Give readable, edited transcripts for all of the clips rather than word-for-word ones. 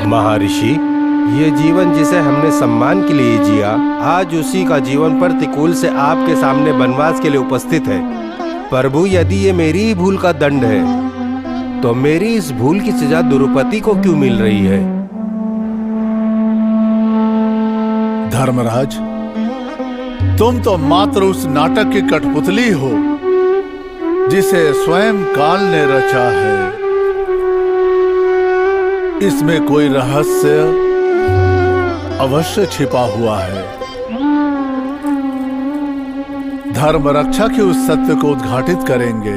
महर्षि, ये जीवन जिसे हमने सम्मान के लिए जिया, आज उसी का जीवन प्रतिकूल से आपके सामने वनवास के लिए उपस्थित है। प्रभु, यदि ये मेरी ही भूल का दंड है, तो मेरी इस भूल की सजा द्रौपदी को क्यों मिल रही है? धर्मराज, तुम तो मात्र उस नाटक की कठपुतली हो जिसे स्वयं काल ने रचा है। इसमें कोई रहस्य अवश्य छिपा हुआ है। धर्म रक्षा के उस सत्य को उद्घाटित करेंगे।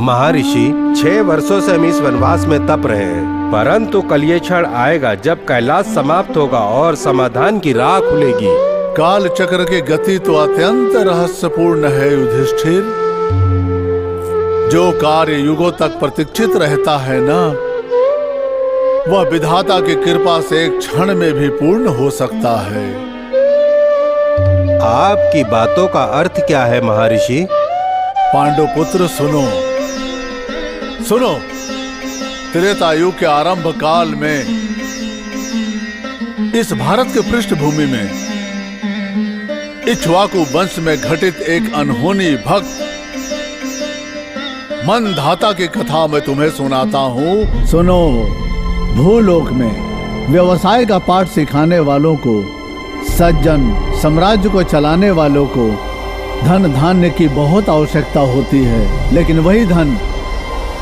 महर्षि, 6 वर्षों से हम इस वनवास में तप रहे हैं, परंतु कल ये क्षण आएगा जब कैलाश समाप्त होगा और समाधान की राह खुलेगी। काल चक्र की गति तो अत्यंत रहस्यपूर्ण है युधिष्ठिर। जो कार्य युगों तक प्रतीक्षित रहता है ना, वह विधाता की कृपा से एक क्षण में भी पूर्ण हो सकता है। आपकी बातों का अर्थ क्या है महर्षि? पांडुपुत्र, सुनो सुनो। त्रेतायुग के आरंभ काल में इस भारत के पृष्ठभूमि में इक्ष्वाकु वंश में घटित एक अनहोनी भक्त मनधाता की कथा मैं तुम्हें सुनाता हूँ। सुनो। भूलोक में व्यवसाय का पाठ सिखाने वालों को, सज्जन साम्राज्य को चलाने वालों को धन धान्य की बहुत आवश्यकता होती है, लेकिन वही धन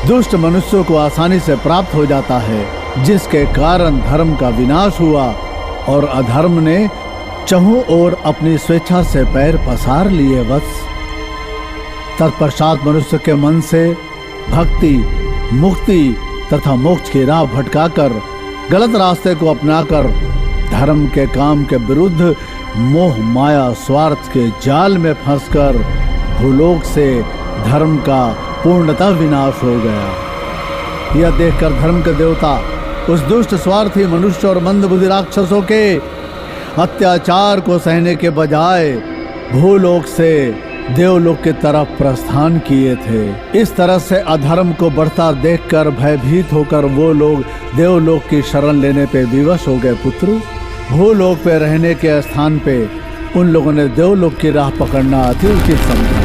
दुष्ट मनुष्यों को आसानी से प्राप्त हो जाता है, जिसके कारण धर्म का विनाश हुआ और अधर्म ने चहुं ओर अपनी स्वेच्छा से पैर पसार लिए। वत्स, तत्पश्चात मनुष्य के मन से भक्ति, मुक्ति तथा मोक्ष की राह भटकाकर गलत रास्ते को अपनाकर धर्म के काम के विरुद्ध मोह माया स्वार्थ के जाल में फंसकर भूलोक से धर्म का पूर्णतः विनाश हो गया। यह देखकर धर्म के देवता उस दुष्ट स्वार्थी मनुष्य और मंदबुद्धि राक्षसों के अत्याचार को सहने के बजाय भूलोक से देवलोक की तरफ प्रस्थान किए थे। इस तरह से अधर्म को बढ़ता देखकर भयभीत होकर वो लोग देवलोक की शरण लेने पे विवश हो गए। पुत्र, भूलोक पे रहने के स्थान पे उन लोगों ने देवलोक की राह पकड़ना अति उचित समझा।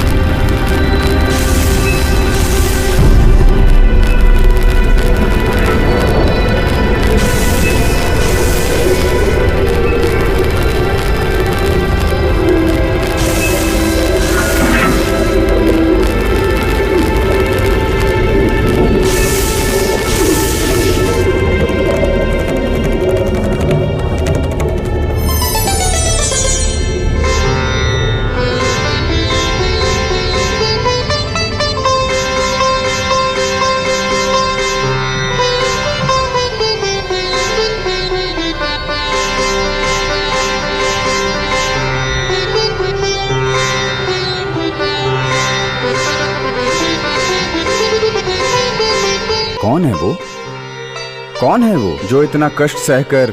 कौन है वो जो इतना कष्ट सहकर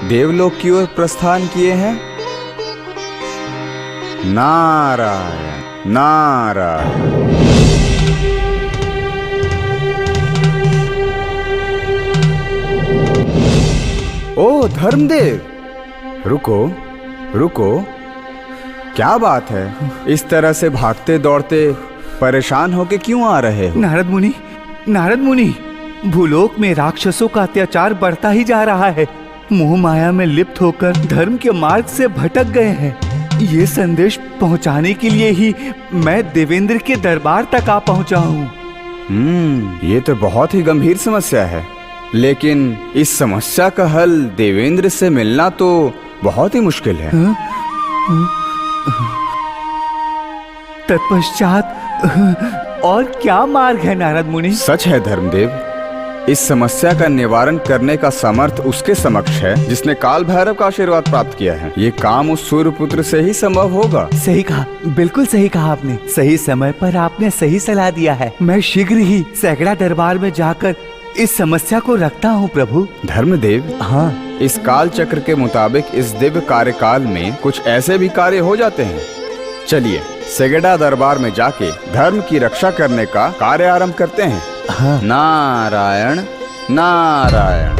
देवलोक की ओर प्रस्थान किए हैं? नारायण नारायण। ओ धर्मदेव, रुको रुको, क्या बात है? इस तरह से भागते दौड़ते परेशान होके क्यों आ रहे हो? नारद मुनि, भूलोक में राक्षसों का अत्याचार बढ़ता ही जा रहा है। मोह माया में लिप्त होकर धर्म के मार्ग से भटक गए हैं। ये संदेश पहुंचाने के लिए ही मैं देवेंद्र के दरबार तक आ पहुंचा हूँ। ये तो बहुत ही गंभीर समस्या है, लेकिन इस समस्या का हल देवेंद्र से मिलना तो बहुत ही मुश्किल है। तत्पश्चात और क्या मार्ग है नारद मुनि? सच है धर्मदेव, इस समस्या का निवारण करने का समर्थ उसके समक्ष है जिसने काल भैरव का आशीर्वाद प्राप्त किया है। ये काम उस सूर्यपुत्र से ही संभव होगा। सही कहा, बिल्कुल सही कहा आपने। सही समय पर आपने सही सलाह दिया है। मैं शीघ्र ही सैगड़ा दरबार में जाकर इस समस्या को रखता हूँ प्रभु। धर्मदेव, हाँ, इस काल चक्र के मुताबिक इस दिव्य कार्यकाल में कुछ ऐसे भी कार्य हो जाते हैं। चलिए सैगड़ा दरबार में जाके धर्म की रक्षा करने का कार्य आरंभ करते हैं। हाँ। नारायण नारायण।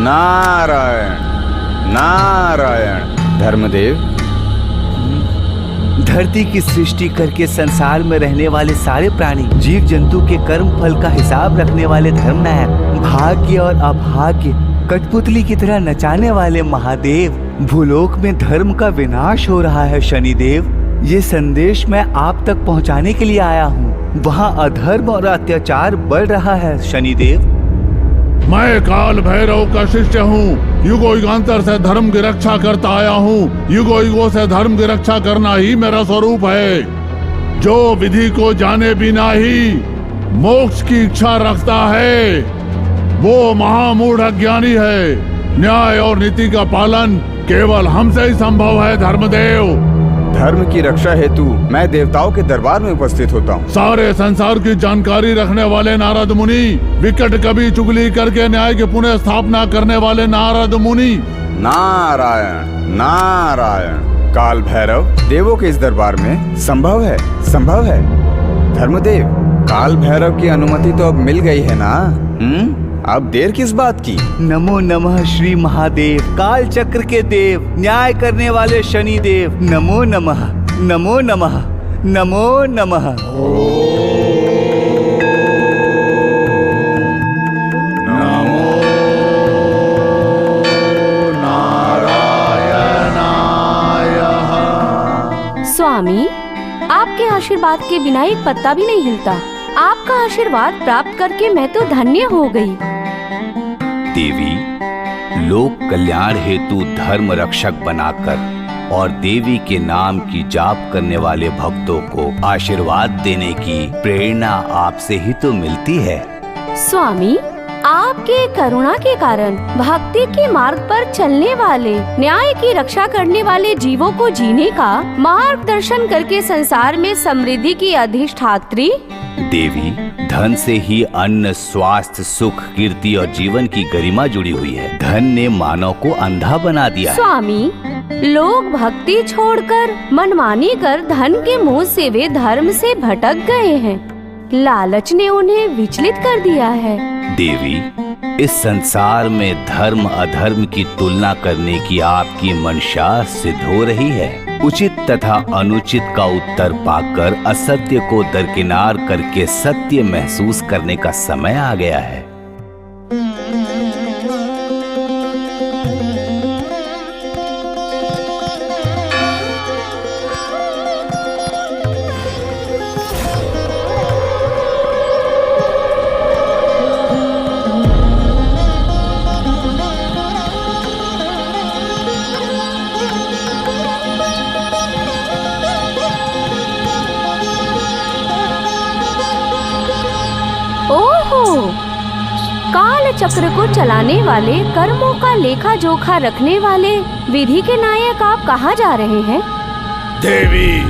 नारायण नारायण। धर्मदेव, धरती की सृष्टि करके संसार में रहने वाले सारे प्राणी, जीव जंतु के कर्म फल का हिसाब रखने वाले धर्मनायक, भाग्य और अभाग्य कठपुतली की तरह नचाने वाले महादेव, भूलोक में धर्म का विनाश हो रहा है शनिदेव। ये संदेश मैं आप तक पहुंचाने के लिए आया हूँ। वहाँ अधर्म और अत्याचार बढ़ रहा है शनिदेव। मैं काल भैरव का शिष्य हूँ। युगो युगांतर से धर्म की रक्षा करता आया हूँ। युगो युगों से धर्म की रक्षा करना ही मेरा स्वरूप है। जो विधि को जाने बिना ही मोक्ष की इच्छा रखता है वो महामूढ़ अज्ञानी है। न्याय और नीति का पालन केवल हमसे ही संभव है धर्मदेव। धर्म की रक्षा हेतु मैं देवताओं के दरबार में उपस्थित होता हूँ। सारे संसार की जानकारी रखने वाले नारद मुनि, विकट कवि चुगली करके न्याय की पुनः स्थापना करने वाले नारद मुनि। नारायण नारायण। काल भैरव देवों के इस दरबार में संभव है, संभव है। धर्मदेव, काल भैरव की अनुमति तो अब मिल गई है ना? अब देर किस बात की? नमो नमः श्री महादेव, काल चक्र के देव, न्याय करने वाले शनि देव। नमो नमः, नमो नमः, नमो नमः। स्वामी, आपके आशीर्वाद के बिना एक पत्ता भी नहीं हिलता। आपका आशीर्वाद प्राप्त करके मैं तो धन्य हो गई। देवी, लोक कल्याण हेतु धर्म रक्षक बनाकर और देवी के नाम की जाप करने वाले भक्तों को आशीर्वाद देने की प्रेरणा आपसे ही तो मिलती है। स्वामी, आपके करुणा के कारण भक्ति के मार्ग पर चलने वाले, न्याय की रक्षा करने वाले जीवों को जीने का मार्गदर्शन करके संसार में समृद्धि की अधिष्ठात्री। देवी, धन से ही अन्न, स्वास्थ्य, सुख, कीर्ति और जीवन की गरिमा जुड़ी हुई है। धन ने मानव को अंधा बना दिया है। स्वामी, लोग भक्ति छोड़कर मनमानी कर धन के मोह से वे धर्म से भटक गए हैं। लालच ने उन्हें विचलित कर दिया है। देवी, इस संसार में धर्म अधर्म की तुलना करने की आपकी मंशा सिद्ध हो रही है। उचित तथा अनुचित का उत्तर पाकर असत्य को दरकिनार करके सत्य महसूस करने का समय आ गया है। काल चक्र को चलाने वाले, कर्मों का लेखा जोखा रखने वाले विधि के नायक, आप कहाँ जा रहे हैं? देवी,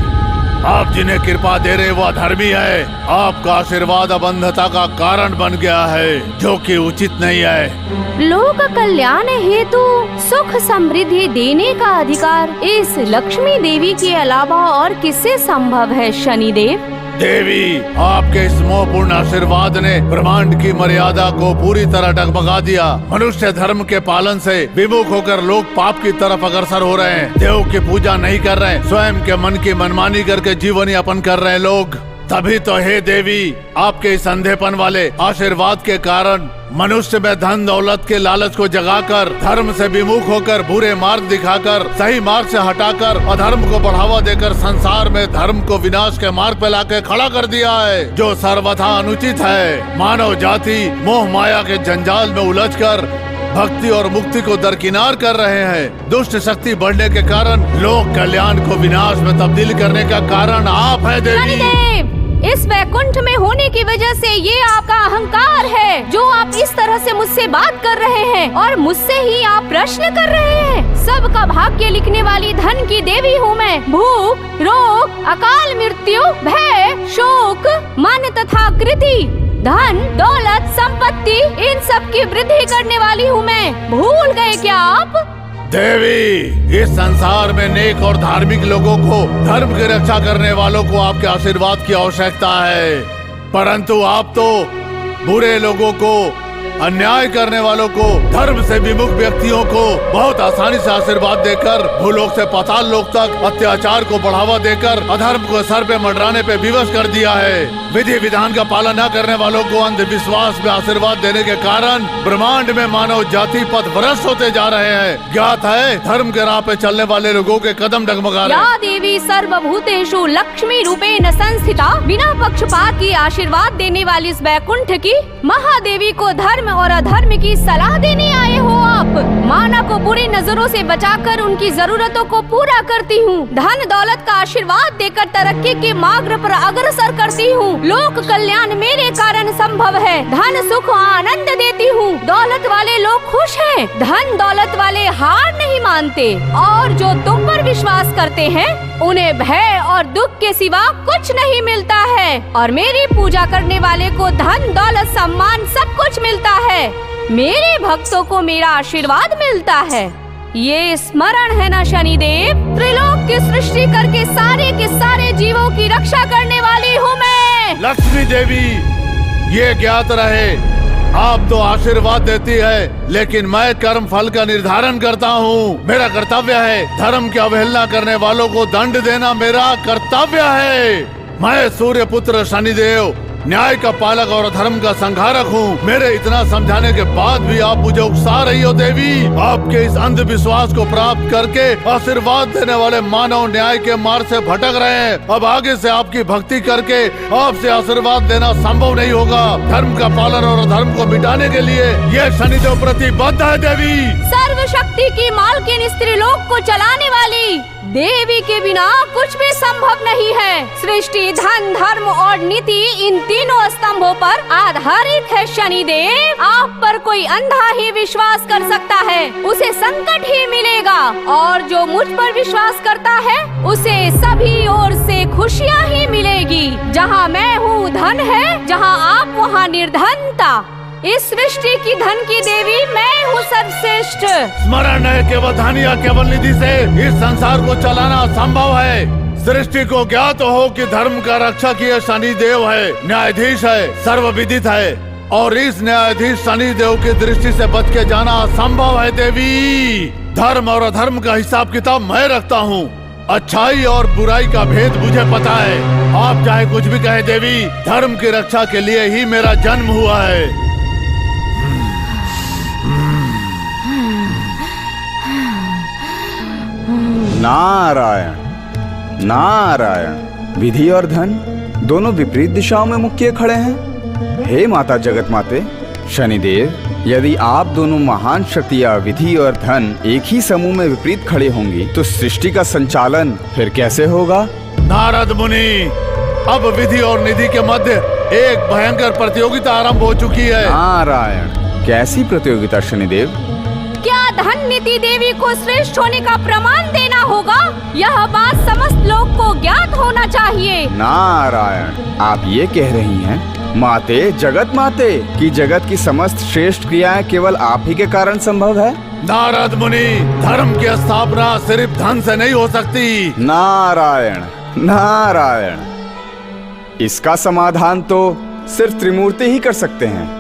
आप जिन्हें कृपा दे रहे वो अधर्मी है। आपका आशीर्वाद अब अंधता का कारण बन गया है, जो कि उचित नहीं है। लोक कल्याण हेतु सुख समृद्धि देने का अधिकार इस लक्ष्मी देवी के अलावा और किससे संभव है शनिदेव? देवी, आपके इस मोहपूर्ण आशीर्वाद ने ब्रह्मांड की मर्यादा को पूरी तरह डगमगा दिया। मनुष्य धर्म के पालन से विमुख होकर लोग पाप की तरफ अग्रसर हो रहे हैं। देव की पूजा नहीं कर रहे, स्वयं के मन की मनमानी करके जीवन यापन कर रहे हैं लोग। तभी तो हे देवी, आपके इस अंधेपन वाले आशीर्वाद के कारण मनुष्य में धन दौलत के लालच को जगाकर, धर्म से विमुख होकर, बुरे मार्ग दिखाकर, सही मार्ग से हटाकर, अधर्म को बढ़ावा देकर संसार में धर्म को विनाश के मार्ग पे लाके खड़ा कर दिया है, जो सर्वथा अनुचित है। मानव जाति मोह माया के जंजाल में उलझकर भक्ति और मुक्ति को दरकिनार कर रहे हैं। दुष्ट शक्ति बढ़ने के कारण लोक कल्याण को विनाश में तब्दील करने का कारण आप है देवी। इस वैकुंठ में होने की वजह से ये आपका अहंकार है, जो आप इस तरह से मुझसे बात कर रहे हैं और मुझसे ही आप प्रश्न कर रहे हैं। सबका भाग्य लिखने वाली धन की देवी हूँ मैं। भूख, रोग, अकाल मृत्यु, भय, शोक, मन तथा कृति, धन, दौलत, संपत्ति, इन सब की वृद्धि करने वाली हूँ मैं। भूल गए क्या आप? देवी, इस संसार में नेक और धार्मिक लोगों को, धर्म की रक्षा करने वालों को आपके आशीर्वाद की आवश्यकता है, परंतु आप तो बुरे लोगों को, अन्याय करने वालों को, धर्म से विमुख व्यक्तियों को बहुत आसानी से आशीर्वाद देकर भूलोक से पाताल लोक तक अत्याचार को बढ़ावा देकर अधर्म को सर पे मंडराने पे विवश कर दिया है। विधि विधान का पालन न करने वालों को अंधविश्वास में आशीर्वाद देने के कारण ब्रह्मांड में मानव जाति पथ भ्रष्ट होते जा रहे हैं। ज्ञात है धर्म के राह पे चलने वाले लोगों के कदम डगमगा रहे हैं। या देवी सर्वभूतेषु लक्ष्मी रूपेण संस्थिता, बिना पक्षपात की आशीर्वाद देने वाली इस वैकुंठ की महादेवी को धर्म और अधर्म की सलाह देने आए हो आप। मानव को बुरी नजरों से बचाकर उनकी जरूरतों को पूरा करती हूँ। धन दौलत का आशीर्वाद देकर तरक्की के मार्ग पर अग्रसर करती हूँ। लोक कल्याण मेरे कारण संभव है। धन सुख आनंद देती हूँ। दौलत वाले लोग खुश हैं। धन दौलत वाले हार नहीं मानते और जो तुम पर विश्वास करते हैं उन्हें भय और दुख के सिवा कुछ नहीं मिलता है। और मेरी पूजा करने वाले को धन दौलत सम्मान सब कुछ मिलता है। मेरे भक्तों को मेरा आशीर्वाद मिलता है। ये स्मरण है ना शनिदेव, त्रिलोक की सृष्टि करके सारे के सारे जीवों की रक्षा करने वाली हूँ मैं। लक्ष्मी देवी, ये ज्ञात रहे आप तो आशीर्वाद देती है, लेकिन मैं कर्म फल का निर्धारण करता हूँ। मेरा कर्तव्य है धर्म की अवहेलना करने वालों को दंड देना, मेरा कर्तव्य है। मैं सूर्य पुत्र शनिदेव न्याय का पालक और धर्म का संहारक हूँ। मेरे इतना समझाने के बाद भी आप मुझे उकसा रही हो देवी। आपके इस अंधविश्वास को प्राप्त करके आशीर्वाद देने वाले मानव न्याय के मार्ग से भटक रहे हैं। अब आगे से आपकी भक्ति करके आपसे आशीर्वाद देना संभव नहीं होगा। धर्म का पालन और धर्म को मिटाने के लिए ये शनिदेव प्रतिबद्ध है देवी। सर्वशक्ति की मालकिन स्त्रीलोक को चलाने वाली देवी के बिना कुछ भी संभव नहीं है। सृष्टि, धन, धर्म और नीति इन तीनों स्तंभों पर आधारित है शनिदेव। आप पर कोई अंधा ही विश्वास कर सकता है, उसे संकट ही मिलेगा। और जो मुझ पर विश्वास करता है उसे सभी ओर से खुशियाँ ही मिलेगी। जहाँ मैं हूँ धन है, जहाँ आप वहाँ निर्धनता। इस सृष्टि की धन की देवी मैं हूँ सर्वश्रेष्ठ। स्मरण है केवल धन या केवल निधि से इस संसार को चलाना संभव है। सृष्टि को ज्ञात हो कि धर्म का रक्षक ये शनिदेव है, न्यायाधीश है, सर्वविदित है। और इस न्यायाधीश शनिदेव की दृष्टि से बच के जाना संभव है देवी। धर्म और अधर्म का हिसाब किताब मैं रखता हूँ। अच्छाई और बुराई का भेद मुझे पता है। आप चाहे कुछ भी कहे देवी, धर्म की रक्षा के लिए ही मेरा जन्म हुआ है। नारायण नारायण। विधि और धन दोनों विपरीत दिशाओं में मुख किए खड़े हैं। हे माता जगत माते शनिदेव, यदि आप दोनों महान शक्तियाँ विधि और धन एक ही समूह में विपरीत खड़े होंगी तो सृष्टि का संचालन फिर कैसे होगा? नारद मुनि, अब विधि और निधि के मध्य एक भयंकर प्रतियोगिता आरंभ हो चुकी है। नारायण, कैसी प्रतियोगिता शनिदेव? क्या धन नीति देवी को श्रेष्ठ होने का प्रमाण देना होगा? यह बात समस्त लोग को ज्ञात होना चाहिए। नारायण, आप ये कह रही हैं माते जगत माते कि जगत की समस्त श्रेष्ठ क्रियाएं केवल आप ही के कारण संभव है? नारद मुनि, धर्म की स्थापना सिर्फ धन से नहीं हो सकती। नारायण नारायण, इसका समाधान तो सिर्फ त्रिमूर्ति ही कर सकते हैं।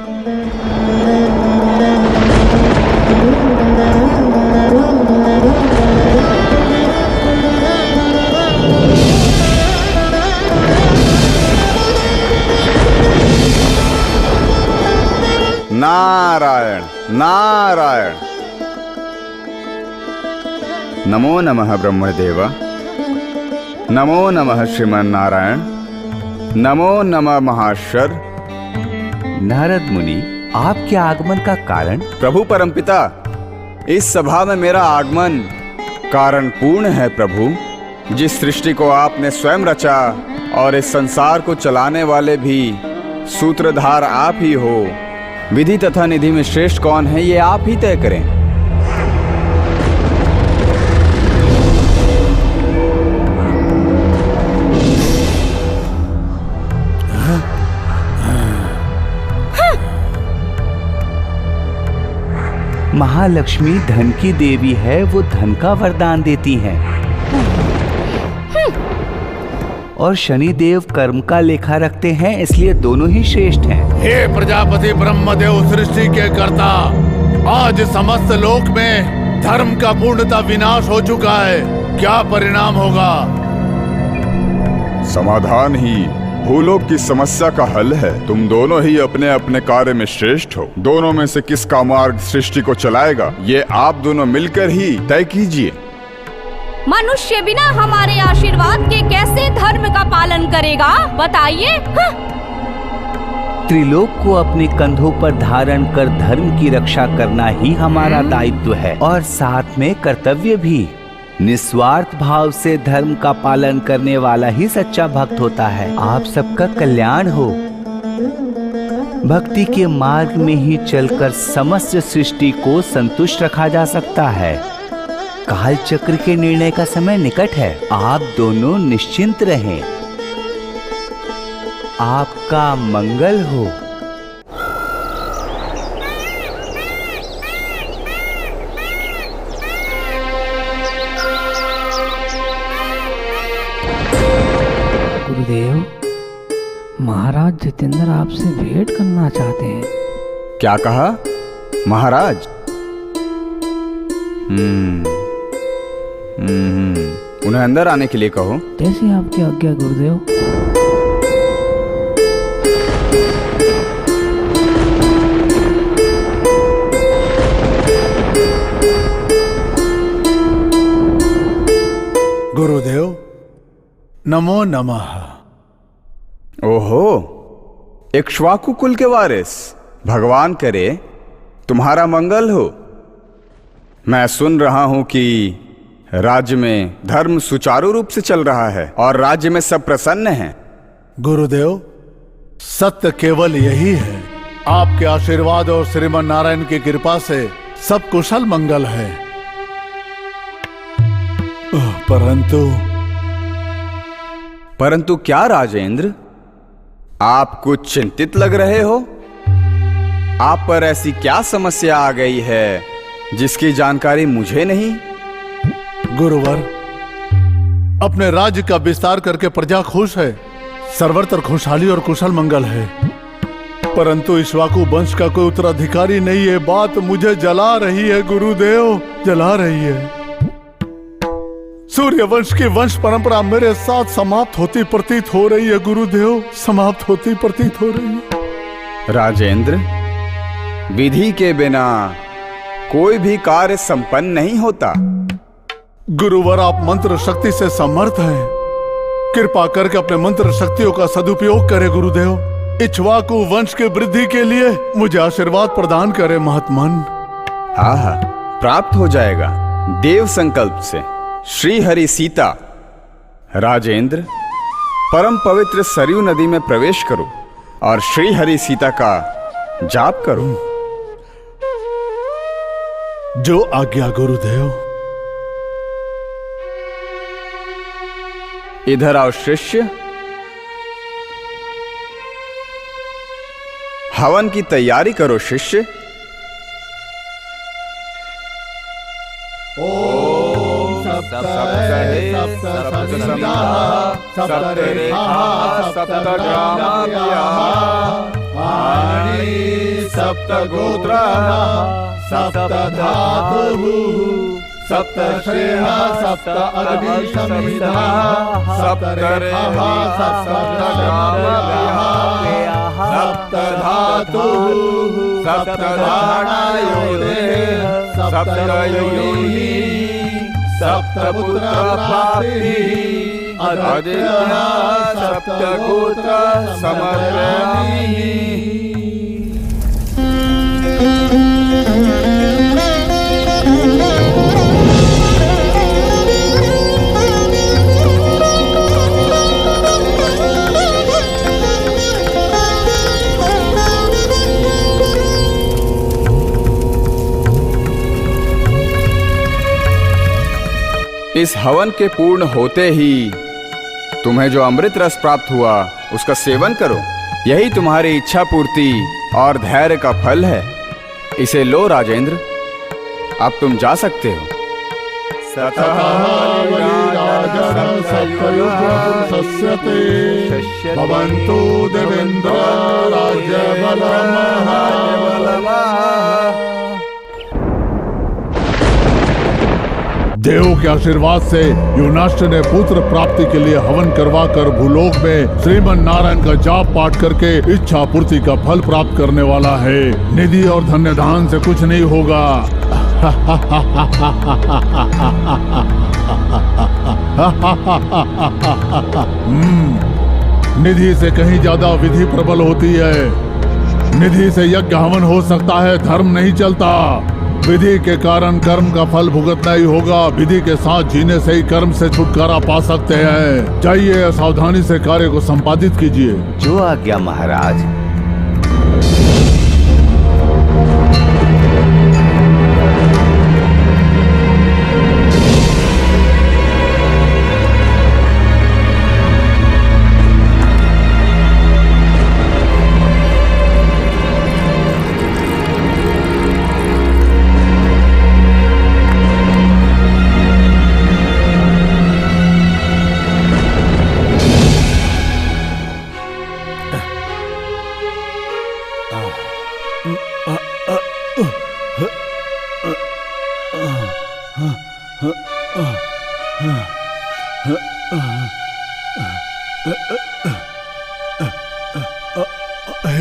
नारायण नारायण। नमो नमः ब्रह्मदेव, नमो नमः श्रीमन नारायण, नमो नमः महाश्वर। नारद मुनि, आपके आगमन का कारण? प्रभु परमपिता, इस सभा में मेरा आगमन कारण पूर्ण है प्रभु। जिस सृष्टि को आपने स्वयं रचा और इस संसार को चलाने वाले भी सूत्रधार आप ही हो, विधि तथा निधि में श्रेष्ठ कौन है ये आप ही तय करें। महालक्ष्मी धन की देवी है, वो धन का वरदान देती हैं। और शनिदेव कर्म का लेखा रखते हैं, इसलिए दोनों ही श्रेष्ठ हैं। हे प्रजापति ब्रह्मदेव सृष्टि के कर्ता, आज समस्त लोक में धर्म का पूर्णतः विनाश हो चुका है, क्या परिणाम होगा? समाधान ही भूलोक की समस्या का हल है। तुम दोनों ही अपने अपने कार्य में श्रेष्ठ हो। दोनों में से किसका मार्ग सृष्टि को चलाएगा, ये आप दोनों मिलकर ही तय कीजिए। मनुष्य बिना हमारे आशीर्वाद के कैसे धर्म का पालन करेगा, बताइए। त्रिलोक को अपने कंधों पर धारण कर धर्म की रक्षा करना ही हमारा दायित्व है और साथ में कर्तव्य भी। निस्वार्थ भाव से धर्म का पालन करने वाला ही सच्चा भक्त होता है। आप सबका कल्याण हो। भक्ति के मार्ग में ही चलकर समस्त सृष्टि को संतुष्ट रखा जा सकता है। काल चक्र के निर्णय का समय निकट है। आप दोनों निश्चिंत रहें। आपका मंगल हो। गुरुदेव, महाराज जितेंद्र आपसे भेंट करना चाहते हैं। क्या कहा महाराज? उन्हें अंदर आने के लिए कहो। जैसी आपकी आज्ञा गुरुदेव। गुरुदेव नमो नमः। ओहो, इक्ष्वाकु कुल के वारिस, भगवान करे तुम्हारा मंगल हो। मैं सुन रहा हूं कि राज्य में धर्म सुचारू रूप से चल रहा है और राज्य में सब प्रसन्न हैं। गुरुदेव, सत्य केवल यही है। आपके आशीर्वाद और श्रीमन नारायण की कृपा से सब कुशल मंगल है। परंतु क्या राजेंद्र, आप कुछ चिंतित लग रहे हो? आप पर ऐसी क्या समस्या आ गई है जिसकी जानकारी मुझे नहीं? गुरुवर, अपने राज्य का विस्तार करके प्रजा खुश है, सर्वत्र खुशहाली और कुशल मंगल है। परंतु इक्ष्वाकु वंश का कोई उत्तराधिकारी नहीं है। बात मुझे जला रही है गुरुदेव, जला रही है। सूर्य वंश की वंश परंपरा मेरे साथ समाप्त होती प्रतीत हो रही है गुरुदेव, समाप्त होती प्रतीत हो रही है। राजेंद्र, विधि के बिना कोई भी कार्य संपन्न नहीं होता। गुरुवर, आप मंत्र शक्ति से समर्थ हैं। कृपा करके अपने मंत्र शक्तियों का सदुपयोग करें गुरुदेव। इक्ष्वाकु वंश की वृद्धि के लिए मुझे आशीर्वाद प्रदान करें महात्मन। हाँ, प्राप्त हो जाएगा देव संकल्प से। श्री हरि सीता। राजेंद्र, परम पवित्र सरयू नदी में प्रवेश करो और श्री हरि सीता का जाप करो। जो आज्ञा गुरुदेव। इधर आओ शिष्य। हवन की तैयारी करो शिष्य। सप्तपुत्र प्राप्ति अदित्या सप्तगोत्र समर्पयामि। इस हवन के पूर्ण होते ही तुम्हें जो अमृत रस प्राप्त हुआ उसका सेवन करो। यही तुम्हारी इच्छा पूर्ति और धैर्य का फल है। इसे लो राजेंद्र, अब तुम जा सकते हो। सतः जड़ सत्ययुगस्य ते भवन्तु देवेन्द्र राज्य देव के आशीर्वाद से युनाष्ट ने पुत्र प्राप्ति के लिए हवन करवा कर भूलोक में श्रीमन नारायण का जाप पाठ करके इच्छा पूर्ति का फल प्राप्त करने वाला है। निधि और धन्य दान से कुछ नहीं होगा। निधि से कहीं ज्यादा विधि प्रबल होती है। निधि से यज्ञ हवन हो सकता है, धर्म नहीं चलता। विधि के कारण कर्म का फल भुगतना ही होगा। विधि के साथ जीने से ही कर्म से छुटकारा पा सकते हैं। जाइए, सावधानी से कार्य को संपादित कीजिए। जो आज्ञा महाराज।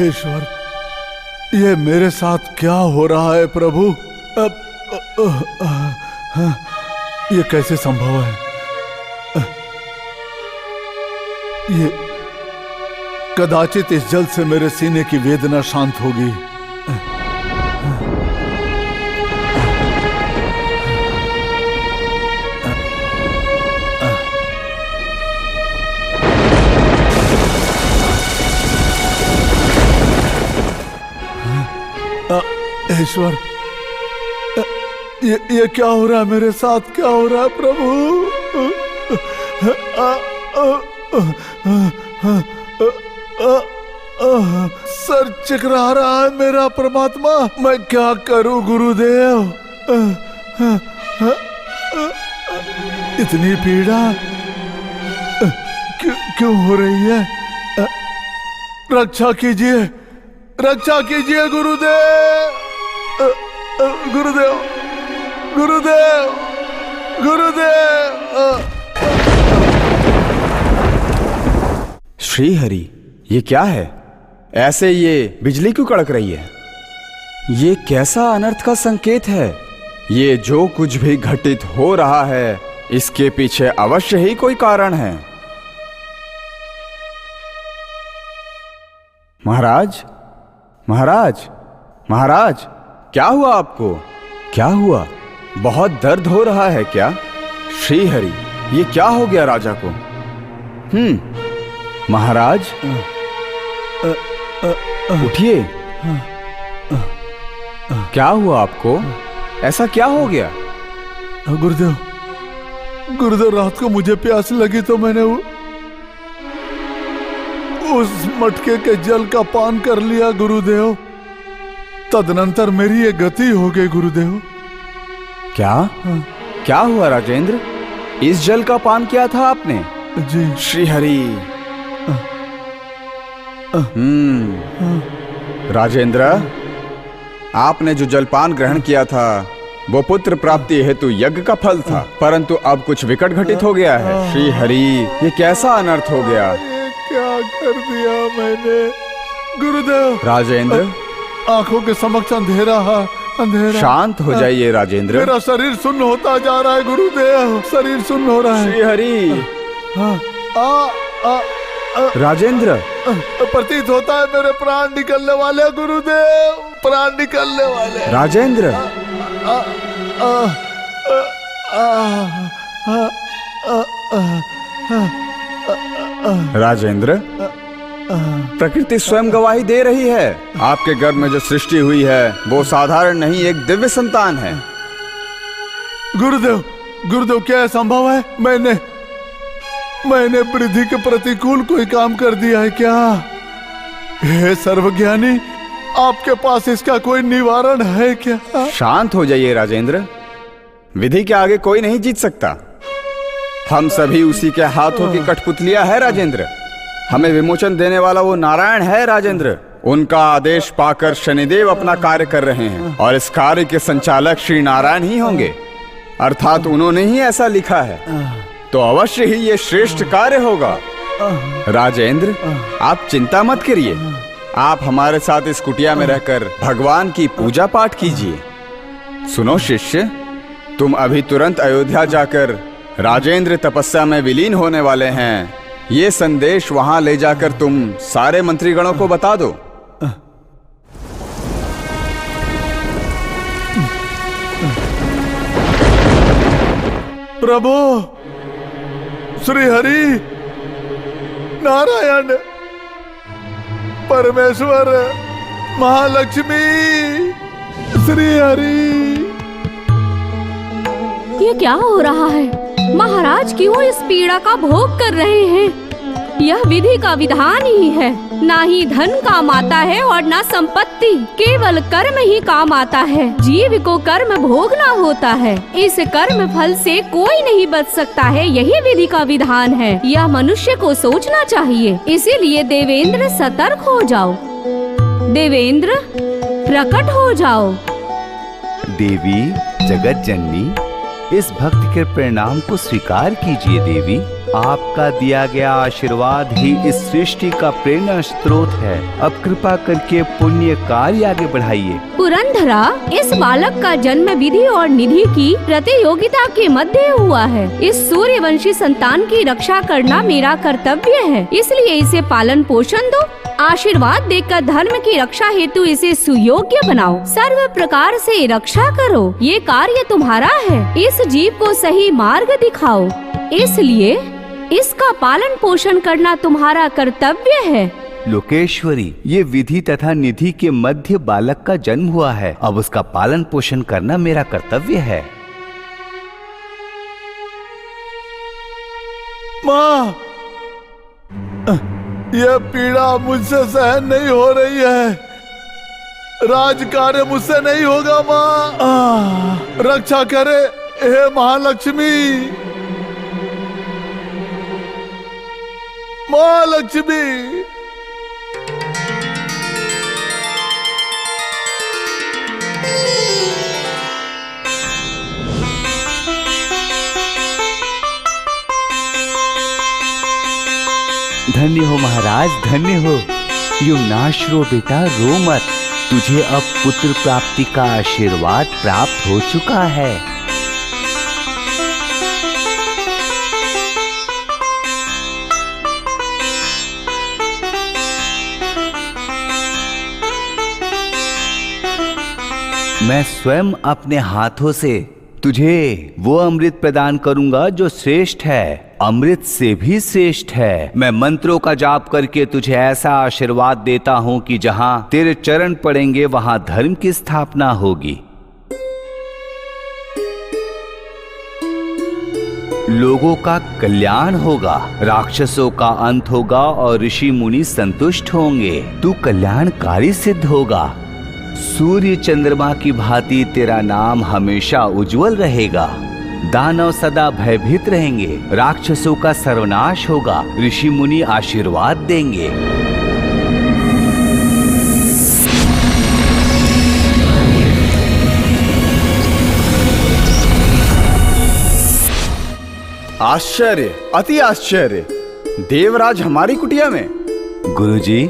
ईश्वर, ये मेरे साथ क्या हो रहा है प्रभु? ये कैसे संभव है? ये कदाचित इस जल से मेरे सीने की वेदना शांत होगी। ईश्वर, ये क्या हो रहा है मेरे साथ? क्या हो रहा है प्रभु? सर चिकरा रहा है मेरा परमात्मा। मैं क्या करूं गुरुदेव? इतनी पीड़ा क्यों हो रही है? रक्षा कीजिए, रक्षा कीजिए गुरुदेव। गुरुदेव, गुरुदेव, गुरुदेव। श्री हरि, ये क्या है? ऐसे ये बिजली क्यों कड़क रही है? ये कैसा अनर्थ का संकेत है? ये जो कुछ भी घटित हो रहा है, इसके पीछे अवश्य ही कोई कारण है। महाराज, महाराज, महाराज, क्या हुआ आपको? क्या हुआ? बहुत दर्द हो रहा है क्या? श्री हरि, ये क्या हो गया राजा को? महाराज, उठिए। क्या हुआ आपको? ऐसा क्या हो गया? गुरुदेव, गुरुदेव, रात को मुझे प्यास लगी तो मैंने उस मटके के जल का पान कर लिया गुरुदेव। तदनंतर मेरी ये गति हो गई गुरुदेव। क्या? क्या हुआ राजेंद्र? इस जल का पान किया था आपने? जी। श्री हरि। राजेंद्र, आपने जो जलपान ग्रहण किया था वो पुत्र प्राप्ति हेतु यज्ञ का फल था, परंतु अब कुछ विकट घटित हो गया है। श्री हरि, ये कैसा अनर्थ हो गया? ये क्या कर दिया मैंने गुरुदेव? राजेंद्र, आंखों के समक्ष अंधेरा है, अंधेरा। शांत हो जाइए राजेंद्र। मेरा शरीर सुन्न होता जा रहा है गुरुदेव, शरीर सुन्न हो रहा है। श्री हरि। राजेंद्र, प्रतीत होता है मेरे प्राण निकलने वाले गुरुदेव, प्राण निकलने वाले। राजेंद्र, राजेंद्र, प्रकृति स्वयं गवाही दे रही है। आपके गर्भ में जो सृष्टि हुई है वो साधारण नहीं, एक दिव्य संतान है। गुरुदेव, गुरुदेव, क्या संभव है? मैंने वृद्धि के प्रतिकूल कोई काम कर दिया है क्या? हे सर्वज्ञानी, आपके पास इसका कोई निवारण है क्या? शांत हो जाइए राजेंद्र। विधि के आगे कोई नहीं जीत सकता। हम सभी उसी के हाथों की कठपुतलियां है राजेंद्र। हमें विमोचन देने वाला वो नारायण है राजेंद्र। उनका आदेश पाकर शनिदेव अपना कार्य कर रहे हैं और इस कार्य के संचालक श्री नारायण ही होंगे, अर्थात उन्होंने ही ऐसा लिखा है, तो अवश्य ही ये श्रेष्ठ कार्य होगा। राजेंद्र, आप चिंता मत करिए, आप हमारे साथ इस कुटिया में रहकर भगवान की पूजा पाठ कीजिए। सुनो शिष्य, तुम अभी तुरंत अयोध्या जाकर राजेंद्र तपस्या में विलीन होने वाले हैं, ये संदेश वहां ले जाकर तुम सारे मंत्रीगणों को बता दो। प्रभु, श्री हरि, नारायण, परमेश्वर, महालक्ष्मी, श्री हरि। ये क्या हो रहा है? महाराज क्यों इस पीड़ा का भोग कर रहे हैं? यह विधि का विधान ही है। ना ही धन काम आता है और ना संपत्ति, केवल कर्म ही काम आता है। जीव को कर्म भोगना होता है, इस कर्म फल से कोई नहीं बच सकता है, यही विधि का विधान है। यह मनुष्य को सोचना चाहिए। इसीलिए देवेंद्र सतर्क हो जाओ। देवेंद्र प्रकट हो जाओ। देवी जगत जननी, इस भक्त के परिणाम को स्वीकार कीजिए। देवी, आपका दिया गया आशीर्वाद ही इस सृष्टि का प्रेरणा स्रोत है। अब कृपा करके पुण्य कार्य आगे बढ़ाइए। पुरंदरा, इस बालक का जन्म विधि और निधि की प्रतियोगिता के मध्य हुआ है। इस सूर्यवंशी संतान की रक्षा करना मेरा कर्तव्य है, इसलिए इसे पालन पोषण दो। आशीर्वाद देकर धर्म की रक्षा हेतु इसे सुयोग्य बनाओ। सर्व प्रकार से रक्षा करो, ये कार्य तुम्हारा है। इस जीव को सही मार्ग दिखाओ, इसलिए इसका पालन पोषण करना तुम्हारा कर्तव्य है। लोकेश्वरी, ये विधि तथा निधि के मध्य बालक का जन्म हुआ है, अब उसका पालन पोषण करना मेरा कर्तव्य है। माँ, यह पीड़ा मुझसे सहन नहीं हो रही है। राज कार्य मुझसे नहीं होगा माँ, रक्षा करे हे महालक्ष्मी। महालक्ष्मी, धन्य हो महाराज, धन्य हो। यूं नाश रो बेटा, रो मत। तुझे अब पुत्र प्राप्ति का आशीर्वाद प्राप्त हो चुका है। मैं स्वयं अपने हाथों से तुझे वो अमृत प्रदान करूंगा जो श्रेष्ठ है, अमृत से भी श्रेष्ठ है। मैं मंत्रों का जाप करके तुझे ऐसा आशीर्वाद देता हूं कि जहां तेरे चरण पड़ेंगे वहां धर्म की स्थापना होगी, लोगों का कल्याण होगा, राक्षसों का अंत होगा और ऋषि मुनि संतुष्ट होंगे। तू कल्याणकारी सिद्ध होगा। सूर्य चंद्रमा की भांति तेरा नाम हमेशा उज्जवल रहेगा। दानव सदा भयभीत रहेंगे, राक्षसों का सर्वनाश होगा, ऋषि मुनि आशीर्वाद देंगे। आश्चर्य, अति आश्चर्य। देवराज हमारी कुटिया में। गुरुजी,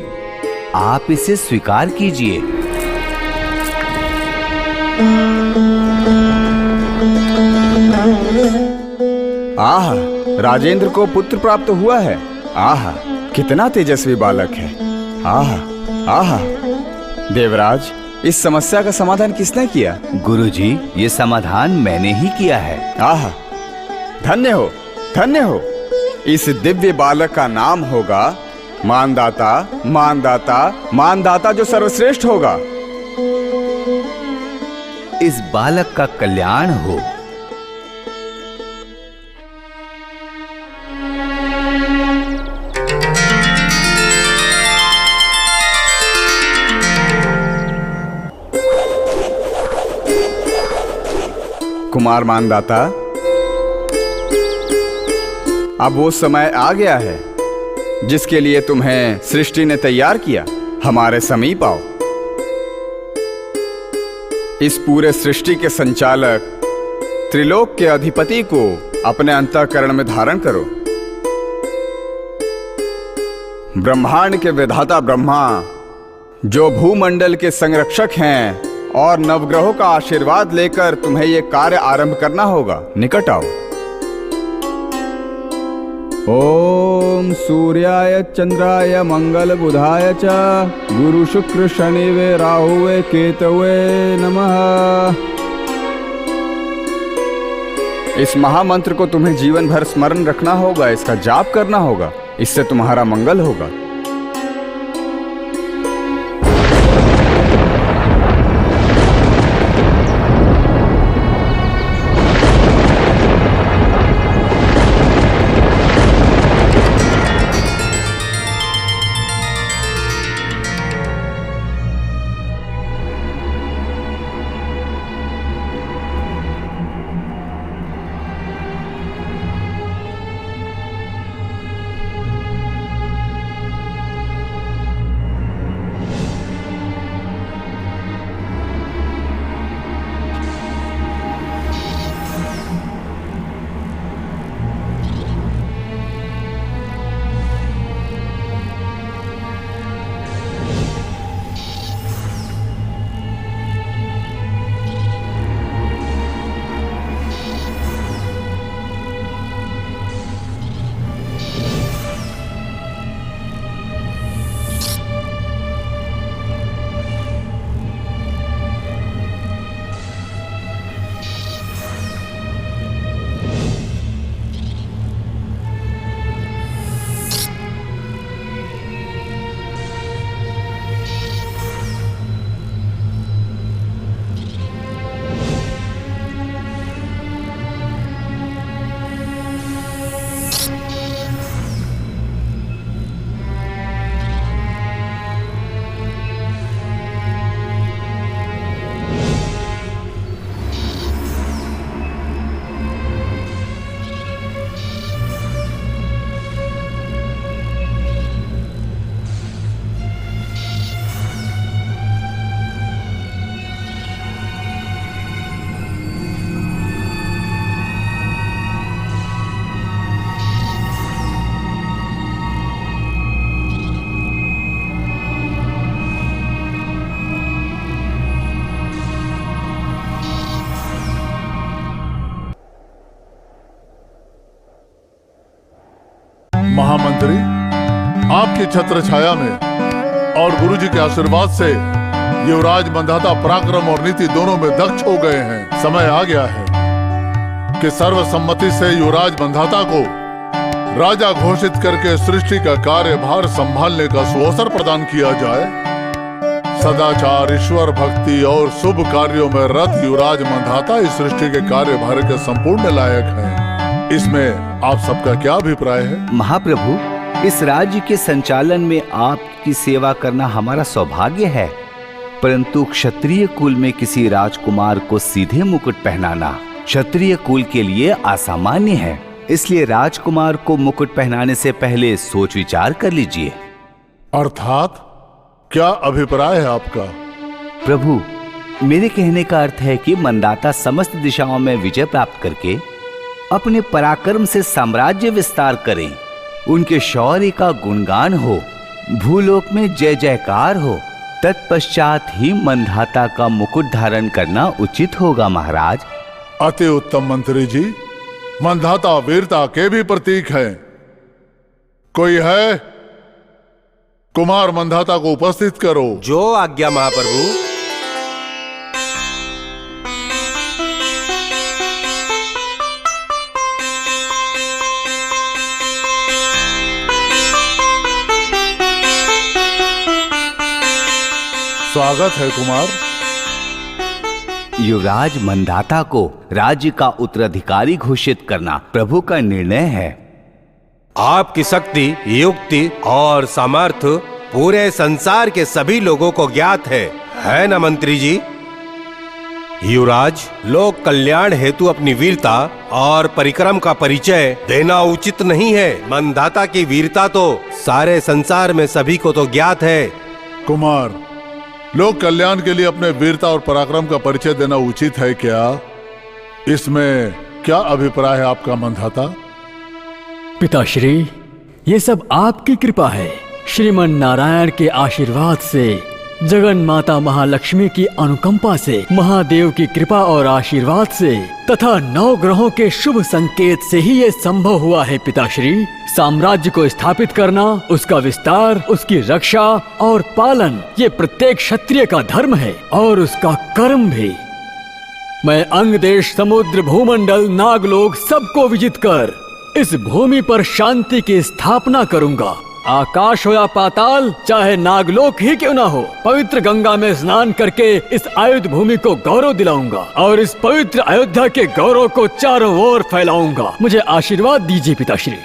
आप इसे स्वीकार कीजिए। आह, राजेंद्र को पुत्र प्राप्त हुआ है। आह, कितना तेजस्वी बालक है। आह, आह। देवराज, इस समस्या का समाधान किसने किया? गुरुजी, ये समाधान मैंने ही किया है। आह, धन्य हो, धन्य हो। इस दिव्य बालक का नाम होगा मानदाता, मानदाता, मानदाता, जो सर्वश्रेष्ठ होगा। इस बालक का कल्याण हो। कुमार मानदाता, अब वो समय आ गया है जिसके लिए तुम्हें सृष्टि ने तैयार किया। हमारे समीप आओ। इस पूरे सृष्टि के संचालक, त्रिलोक के अधिपति को अपने अंतःकरण में धारण करो। ब्रह्मांड के विधाता ब्रह्मा, जो भूमंडल के संरक्षक हैं, और नवग्रहों का आशीर्वाद लेकर तुम्हें यह कार्य आरंभ करना होगा। निकट आओ। ओम सूर्याय चंद्राय मंगल बुधाय च गुरु शुक्र शनिवे राहुवे केतवे नमः। इस महामंत्र को तुम्हें जीवन भर स्मरण रखना होगा, इसका जाप करना होगा। इससे तुम्हारा मंगल होगा। महामंत्री, आपकी छत्र छाया में और गुरुजी के आशीर्वाद से युवराज मंधाता पराक्रम और नीति दोनों में दक्ष हो गए हैं। समय आ गया है कि सर्वसम्मति से युवराज मंधाता को राजा घोषित करके सृष्टि का कार्यभार संभालने का सुअवसर प्रदान किया जाए। सदाचार, ईश्वर भक्ति और शुभ कार्यों में रत युवराज मंधाता इस सृष्टि के कार्यभार के संपूर्ण लायक हैं। इसमें आप सबका क्या अभिप्राय है? महाप्रभु, इस राज्य के संचालन में आपकी सेवा करना हमारा सौभाग्य है, परंतु क्षत्रिय कुल में किसी राजकुमार को सीधे मुकुट पहनाना क्षत्रिय कुल के लिए असामान्य है। इसलिए राजकुमार को मुकुट पहनाने से पहले सोच विचार कर लीजिए। अर्थात क्या अभिप्राय है आपका? प्रभु, मेरे कहने का अर्थ है कि मंदाता समस्त दिशाओं में विजय प्राप्त करके अपने पराक्रम से साम्राज्य विस्तार करें, उनके शौर्य का गुणगान हो, भूलोक में जय जयकार हो, तत्पश्चात ही मंधाता का मुकुट धारण करना उचित होगा महाराज। अति उत्तम मंत्री जी, मंधाता वीरता के भी प्रतीक हैं। कोई है? कुमार मंधाता को उपस्थित करो। जो आज्ञा महाप्रभु। स्वागत है कुमार। युवराज मंदाता को राज्य का उत्तराधिकारी घोषित करना प्रभु का निर्णय है। आपकी शक्ति, युक्ति और सामर्थ्य पूरे संसार के सभी लोगों को ज्ञात है ना मंत्री जी? युवराज, लोक कल्याण हेतु अपनी वीरता और परिक्रम का परिचय देना उचित नहीं है। मंदाता की वीरता तो सारे संसार में सभी को तो ज्ञात है। कुमार, लोक कल्याण के लिए अपने वीरता और पराक्रम का परिचय देना उचित है क्या? इसमें क्या अभिप्राय है आपका मंदाता? पिताश्री, ये सब आपकी कृपा है। श्रीमन नारायण के आशीर्वाद से, जगन माता महालक्ष्मी की अनुकंपा से, महादेव की कृपा और आशीर्वाद से तथा 9 ग्रहों के शुभ संकेत से ही ये संभव हुआ है पिताश्री। साम्राज्य को स्थापित करना, उसका विस्तार, उसकी रक्षा और पालन, ये प्रत्येक क्षत्रिय का धर्म है और उसका कर्म भी। मैं अंग देश, समुद्र, भूमंडल, नागलोक सबको विजित कर इस भूमि पर शांति की स्थापना करूंगा। आकाश हो या पाताल, चाहे नागलोक ही क्यों ना हो, पवित्र गंगा में स्नान करके इस आयुध भूमि को गौरव दिलाऊंगा और इस पवित्र अयोध्या के गौरव को चारों ओर फैलाऊंगा। मुझे आशीर्वाद दीजिए पिताश्री।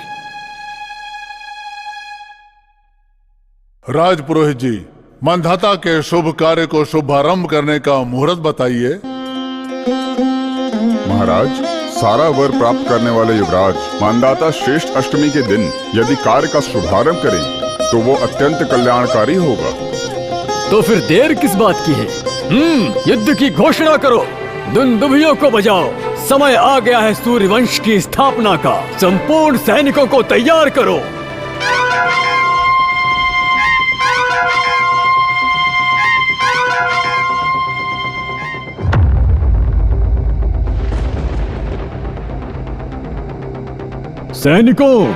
राजपुरोहित जी, मंदाता के शुभ कार्य को शुभारंभ करने का मुहूर्त बताइए। महाराज, सारा वर प्राप्त करने वाले युवराज मंदाता श्रेष्ठ अष्टमी के दिन यदि कार्य का शुभारंभ करें तो वो अत्यंत कल्याणकारी होगा। तो फिर देर किस बात की है? युद्ध की घोषणा करो, दुंदुभियों को बजाओ। समय आ गया है सूर्यवंश की स्थापना का। संपूर्ण सैनिकों को तैयार करो। सैनिकों,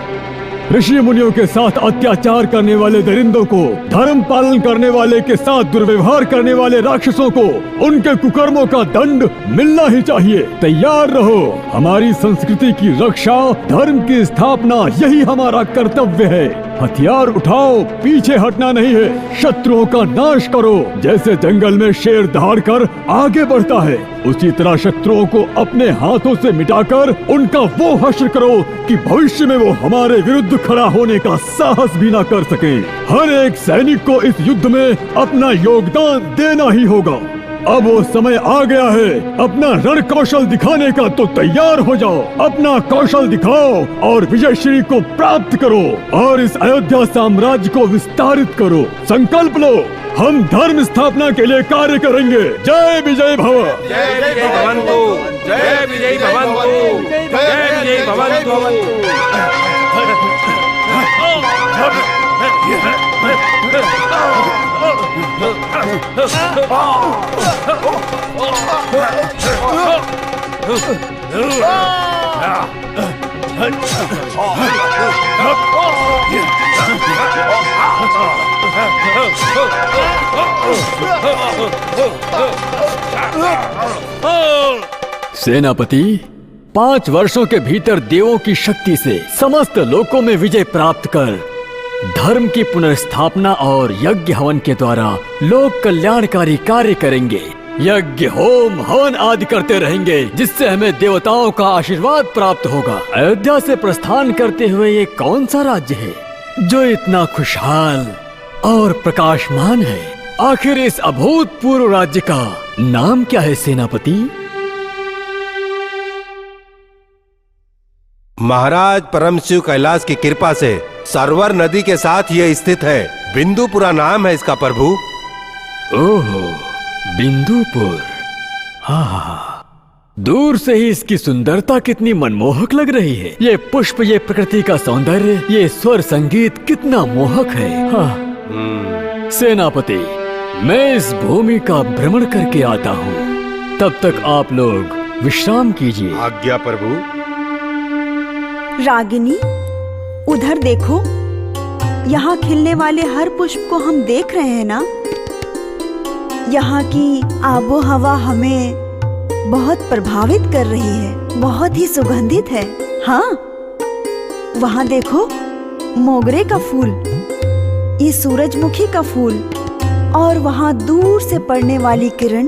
ऋषि मुनियों के साथ अत्याचार करने वाले दरिंदों को, धर्म पालन करने वाले के साथ दुर्व्यवहार करने वाले राक्षसों को उनके कुकर्मों का दंड मिलना ही चाहिए। तैयार रहो। हमारी संस्कृति की रक्षा, धर्म की स्थापना, यही हमारा कर्तव्य है। हथियार उठाओ, पीछे हटना नहीं है। शत्रुओं का नाश करो। जैसे जंगल में शेर दहाड़कर आगे बढ़ता है, उसी तरह शत्रुओं को अपने हाथों से मिटाकर उनका वो हश्र करो कि भविष्य में वो हमारे विरुद्ध खड़ा होने का साहस भी ना कर सके। हर एक सैनिक को इस युद्ध में अपना योगदान देना ही होगा। अब वो समय आ गया है अपना रण कौशल दिखाने का, तो तैयार हो जाओ। अपना कौशल दिखाओ और विजयश्री को प्राप्त करो और इस अयोध्या साम्राज्य को विस्तारित करो। संकल्प लो, हम धर्म स्थापना के लिए कार्य करेंगे। जय विजय भव। जय विजय भवन्तु, जय विजय भवन्तु, जय विजय भवन्तु। सेनापति, 5 वर्षों के भीतर देवों की शक्ति से समस्त लोकों में विजय प्राप्त कर धर्म की पुनर्स्थापना और यज्ञ हवन के द्वारा लोक कल्याणकारी कार्य करेंगे। यज्ञ, होम, हवन आदि करते रहेंगे, जिससे हमें देवताओं का आशीर्वाद प्राप्त होगा। अयोध्या से प्रस्थान करते हुए ये कौन सा राज्य है जो इतना खुशहाल और प्रकाशमान है? आखिर इस अभूतपूर्व राज्य का नाम क्या है सेनापति? महाराज परम शिव कैलाश की कृपा से सरवर नदी के साथ यह स्थित है। बिंदुपुरा नाम है इसका प्रभु। ओहो, बिंदुपुर। हाँ, दूर से ही इसकी सुंदरता कितनी मनमोहक लग रही है। ये पुष्प, ये प्रकृति का सौंदर्य, ये स्वर संगीत कितना मोहक है। हाँ। सेनापति, मैं इस भूमि का भ्रमण करके आता हूँ। तब तक आप लोग विश्राम कीजिए। आज्ञा प्रभु। रागिनी, उधर देखो, यहाँ खिलने वाले हर पुष्प को हम देख रहे हैं ना। यहाँ की आबो हवा हमें बहुत प्रभावित कर रही है, बहुत ही सुगंधित है। हाँ, वहाँ देखो, मोगरे का फूल, ये सूरजमुखी का फूल और वहाँ दूर से पड़ने वाली किरण,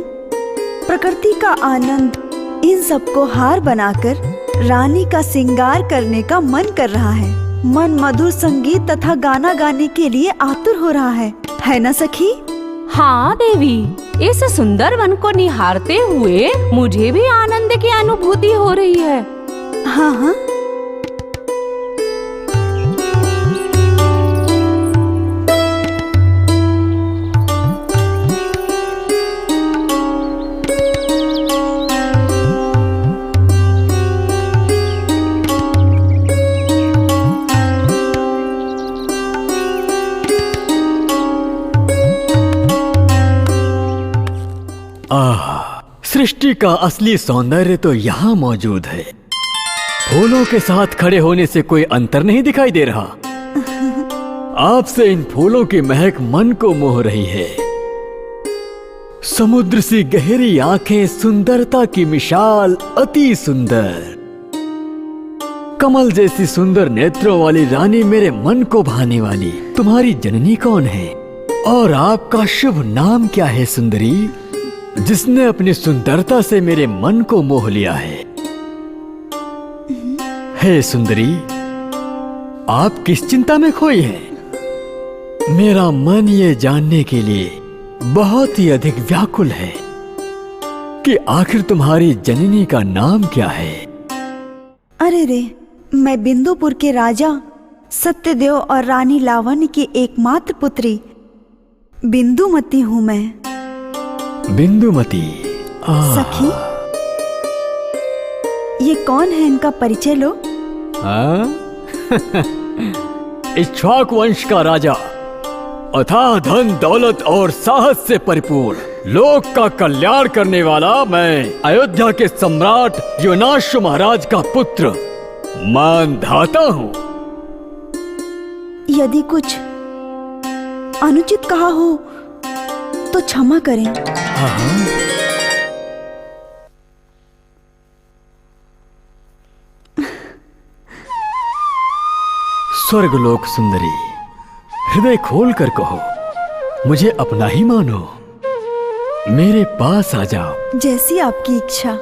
प्रकृति का आनंद, इन सबको हार बनाकर रानी का श्रृंगार करने का मन कर रहा है। मन मधुर संगीत तथा गाना गाने के लिए आतुर हो रहा है ना सखी? हाँ देवी, इस सुंदर वन को निहारते हुए मुझे भी आनंद की अनुभूति हो रही है। हाँ हाँ। सृष्टि का असली सौंदर्य तो यहाँ मौजूद है। फूलों के साथ खड़े होने से कोई अंतर नहीं दिखाई दे रहा। आपसे इन फूलों की महक मन को मोह रही है। समुद्र सी गहरी आंखें, सुंदरता की मिसाल, अति सुंदर। कमल जैसी सुंदर नेत्रों वाली रानी, मेरे मन को भाने वाली। तुम्हारी जननी कौन है और आपका शुभ नाम क्या है सुंदरी, जिसने अपनी सुंदरता से मेरे मन को मोह लिया है? हे सुंदरी, आप किस चिंता में खोई हैं? मेरा मन ये जानने के लिए बहुत ही अधिक व्याकुल है कि आखिर तुम्हारी जननी का नाम क्या है। अरे रे, मैं बिंदुपुर के राजा सत्यदेव और रानी लावण्य की एकमात्र पुत्री बिंदुमती हूँ मैं। बिंदुमती। सखी, ये कौन है? इनका परिचय लो। इक्ष्वाकु वंश का राजा, अथाह धन दौलत और साहस से परिपूर्ण, लोक का कल्याण करने वाला मैं, अयोध्या के सम्राट योनाश्व महाराज का पुत्र, मानधाता हूँ। यदि कुछ अनुचित कहा हो तो क्षमा करें। स्वर्गलोक सुंदरी, हृदय खोल कर कहो, मुझे अपना ही मानो, मेरे पास आ जाओ। जैसी आपकी इच्छा।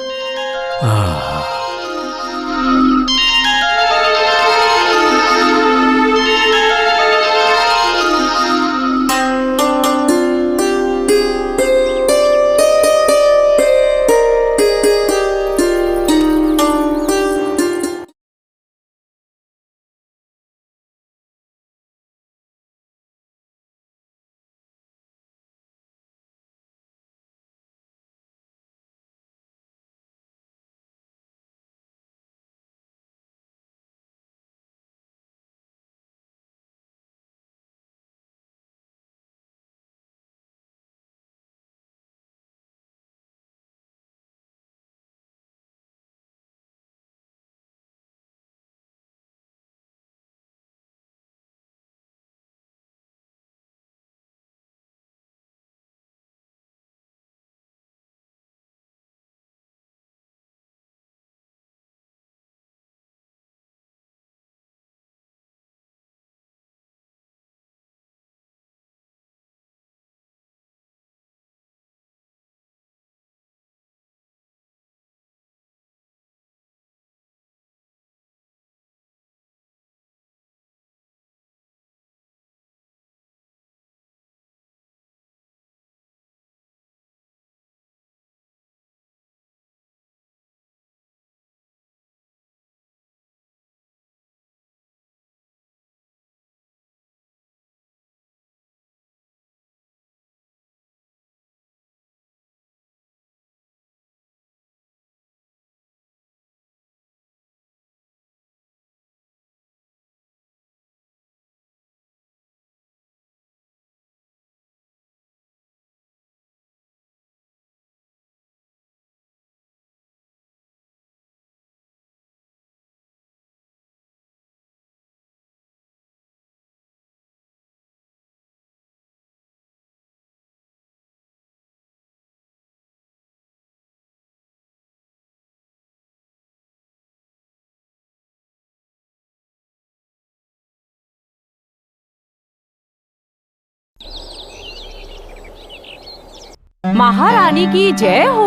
महारानी की जय हो,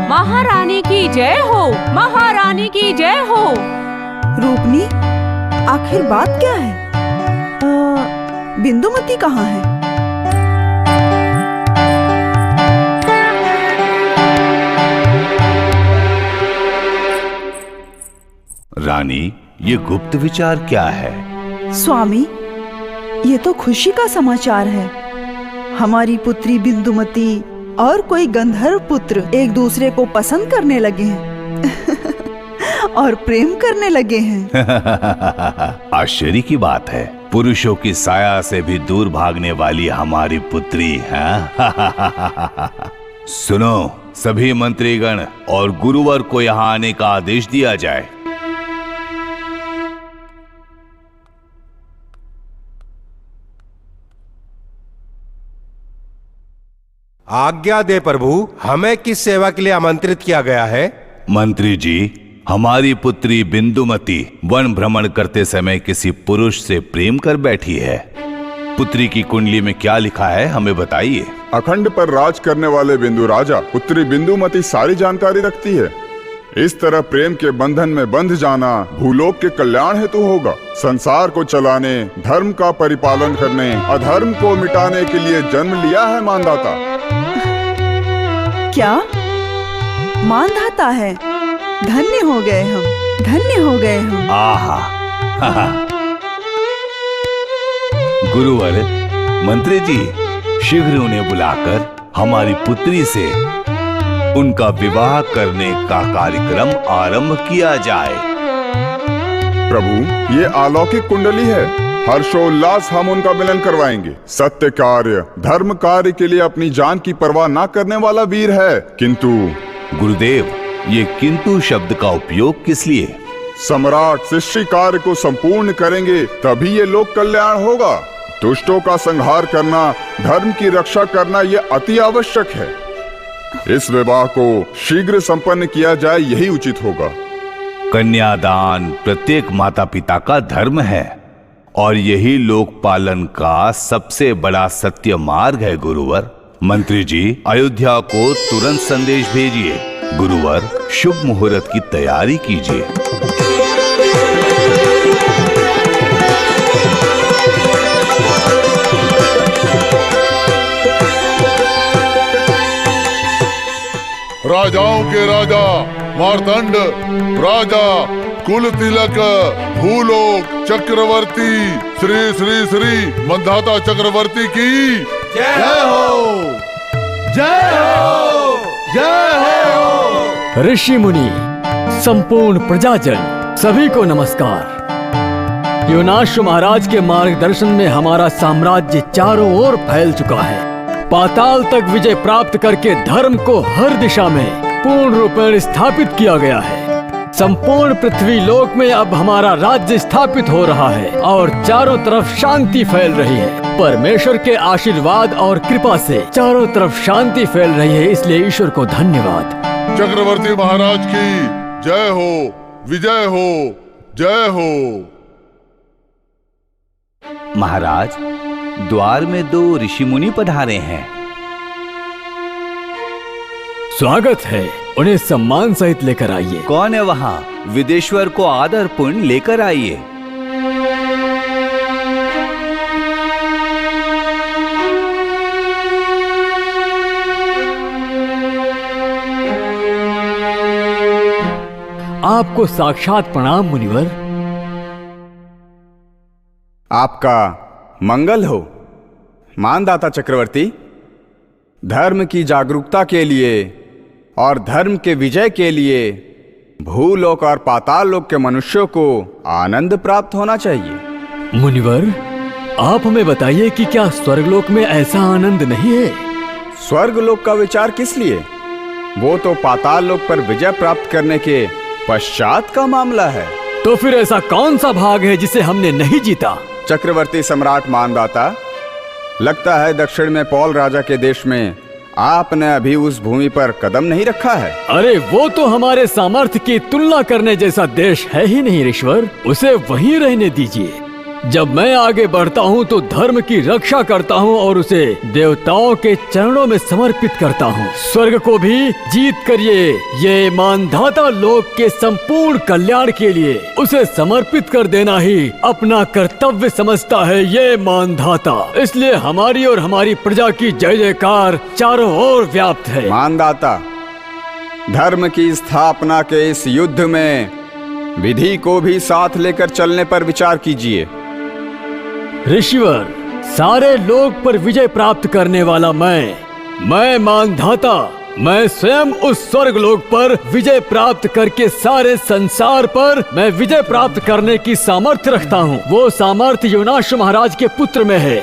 महारानी की जय हो, महारानी की जय हो। रूपनी, आखिर बात क्या है? बिंदुमती कहाँ है? रानी, ये गुप्त विचार क्या है? स्वामी, ये तो खुशी का समाचार है। हमारी पुत्री बिंदुमती और कोई गंधर्व पुत्र एक दूसरे को पसंद करने लगे हैं और प्रेम करने लगे हैं। आश्चर्य की बात है, पुरुषों की साया से भी दूर भागने वाली हमारी पुत्री है। सुनो, सभी मंत्रीगण और गुरुवर को यहाँ आने का आदेश दिया जाए। आज्ञा दे प्रभु, हमें किस सेवा के लिए आमंत्रित किया गया है? मंत्री जी, हमारी पुत्री बिंदुमती वन भ्रमण करते समय किसी पुरुष से प्रेम कर बैठी है। पुत्री की कुंडली में क्या लिखा है, हमें बताइए। अखंड पर राज करने वाले बिंदु राजा पुत्री बिंदुमती सारी जानकारी रखती है। इस तरह प्रेम के बंधन में बंध जाना भूलोक के कल्याण हेतु होगा। संसार को चलाने, धर्म का परिपालन करने, अधर्म को मिटाने के लिए जन्म लिया है मानदाता। क्या मानधाता है? धन्य हो गए हम, धन्य हो गए हम। आहा, गुरुवर, मंत्री जी, शीघ्र उन्हें बुलाकर हमारी पुत्री से उनका विवाह करने का कार्यक्रम आरंभ किया जाए। प्रभु, ये अलौकिक कुंडली है। हर्षोल्लास हम उनका मिलन करवाएंगे। सत्य कार्य, धर्म कार्य के लिए अपनी जान की परवाह ना करने वाला वीर है। किंतु गुरुदेव, ये किंतु शब्द का उपयोग किस लिए? सम्राट सृष्टि कार्य को संपूर्ण करेंगे तभी ये लोक कल्याण होगा। दुष्टों का संहार करना, धर्म की रक्षा करना ये अति आवश्यक है। इस विवाह को शीघ्र संपन्न किया जाए, यही उचित होगा। कन्यादान प्रत्येक माता पिता का धर्म है और यही लोक पालन का सबसे बड़ा सत्य मार्ग है। गुरुवर, मंत्री जी, अयोध्या को तुरंत संदेश भेजिए। गुरुवर, शुभ मुहूर्त की तैयारी कीजिए। राजाओं के राजा मार्तंड, राजा कुल तिलक भूलोक चक्रवर्ती श्री श्री श्री मंधाता चक्रवर्ती की जय हो, जय हो, जय हो। ऋषि मुनि, संपूर्ण प्रजाजन, सभी को नमस्कार। योनाश्व महाराज के मार्गदर्शन में हमारा साम्राज्य चारों ओर फैल चुका है। पाताल तक विजय प्राप्त करके धर्म को हर दिशा में पूर्ण रूपेण स्थापित किया गया है। संपूर्ण पृथ्वी लोक में अब हमारा राज्य स्थापित हो रहा है और चारों तरफ शांति फैल रही है। परमेश्वर के आशीर्वाद और कृपा से चारों तरफ शांति फैल रही है, इसलिए ईश्वर को धन्यवाद। चक्रवर्ती महाराज की जय हो, विजय हो, जय हो। महाराज, द्वार में 2 ऋषि मुनि पधारे हैं। स्वागत है, उन्हें सम्मान सहित लेकर आइए। कौन है वहाँ? विदेश्वर को आदर पूर्ण लेकर आइए। आपको साक्षात प्रणाम मुनिवर। आपका मंगल हो मानदाता चक्रवर्ती। धर्म की जागरूकता के लिए और धर्म के विजय के लिए भूलोक और पाताल लोक के मनुष्यों को आनंद प्राप्त होना चाहिए। मुनिवर, आप हमें बताइए कि क्या स्वर्गलोक में ऐसा आनंद नहीं है? स्वर्गलोक का विचार किस लिए? वो तो पाताल लोक पर विजय प्राप्त करने के पश्चात का मामला है। तो फिर ऐसा कौन सा भाग है जिसे हमने नहीं जीता? चक्रवर्ती सम्राट मानदाता, लगता है दक्षिण में पौल राजा के देश में आपने अभी उस भूमि पर कदम नहीं रखा है। अरे वो तो हमारे सामर्थ्य की तुलना करने जैसा देश है ही नहीं ऋषवर, उसे वहीं रहने दीजिए। जब मैं आगे बढ़ता हूँ तो धर्म की रक्षा करता हूँ और उसे देवताओं के चरणों में समर्पित करता हूँ। स्वर्ग को भी जीत करिए, ये मानधाता लोक के संपूर्ण कल्याण के लिए उसे समर्पित कर देना ही अपना कर्तव्य समझता है ये मानधाता। इसलिए हमारी और हमारी प्रजा की जय जयकार चारों ओर व्याप्त है। मानदाता, धर्म की स्थापना के इस युद्ध में विधि को भी साथ लेकर चलने पर विचार कीजिए। ऋषिवर, सारे लोक पर विजय प्राप्त करने वाला मैं मानधाता, मैं स्वयं उस स्वर्ग लोक पर विजय प्राप्त करके सारे संसार पर मैं विजय प्राप्त करने की सामर्थ्य रखता हूँ। वो सामर्थ्य योनाश महाराज के पुत्र में है।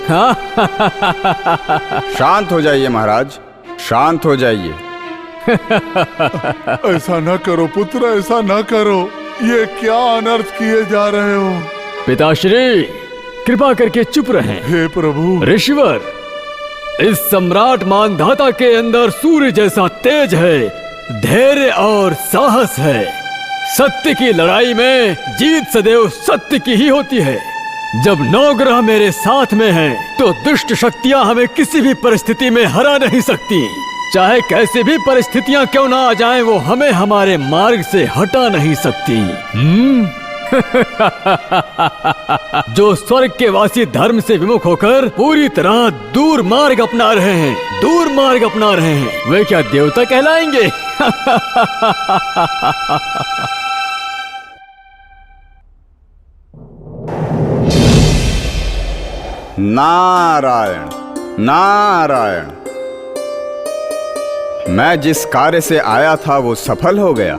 शांत हो जाइए महाराज, शांत हो जाइए। ऐसा न करो पुत्र, ऐसा न करो। ये क्या अनर्थ किए जा रहे हो? पिताश्री, कृपा करके चुप रहें। हे प्रभु। ऋषिवर, इस सम्राट मानधाता के अंदर सूर्य जैसा तेज है, धैर्य और साहस है। सत्य की लड़ाई में जीत सदैव सत्य की ही होती है। जब 9 ग्रह मेरे साथ में हैं, तो दुष्ट शक्तियां हमें किसी भी परिस्थिति में हरा नहीं सकती। चाहे कैसे भी परिस्थितियां क्यों ना आ जाएं, वो हमें हमारे मार्ग से हटा नहीं सकती। जो स्वर्ग के वासी धर्म से विमुख होकर पूरी तरह दूर मार्ग अपना रहे हैं, दूर मार्ग अपना रहे हैं, वे क्या देवता कहलाएंगे? नारायण नारायण। मैं जिस कार्य से आया था वो सफल हो गया।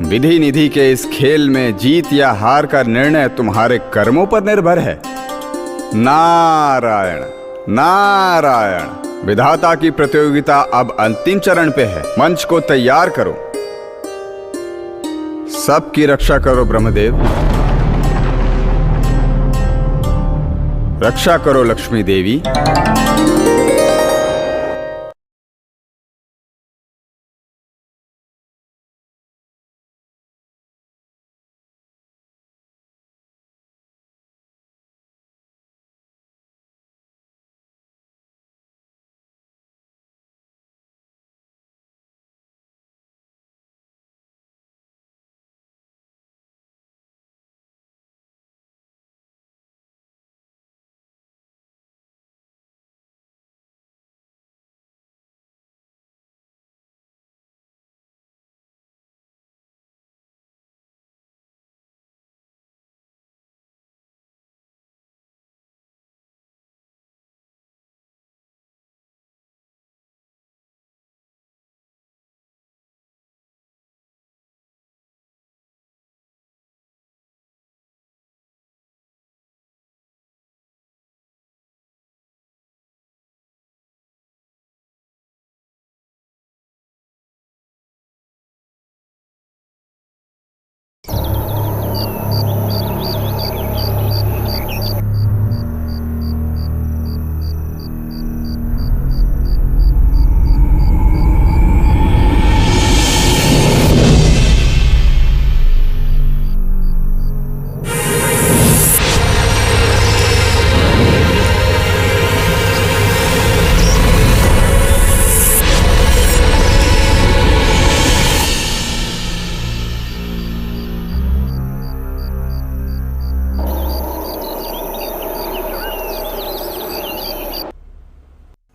विधि निधि के इस खेल में जीत या हार का निर्णय तुम्हारे कर्मों पर निर्भर है। नारायण नारायण। विधाता की प्रतियोगिता अब अंतिम चरण पे है। मंच को तैयार करो। सबकी रक्षा करो ब्रह्मदेव, रक्षा करो लक्ष्मी देवी।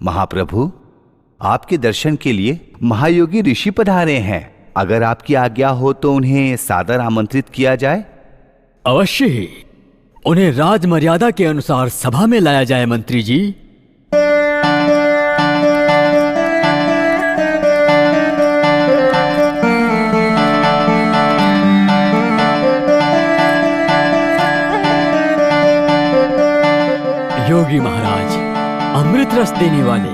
महाप्रभु, आपके दर्शन के लिए महायोगी ऋषि पधारे हैं। अगर आपकी आज्ञा हो तो उन्हें सादर आमंत्रित किया जाए। अवश्य ही। उन्हें राज मर्यादा के अनुसार सभा में लाया जाए मंत्री जी। योगी महाराज, अमृत रस देने वाले,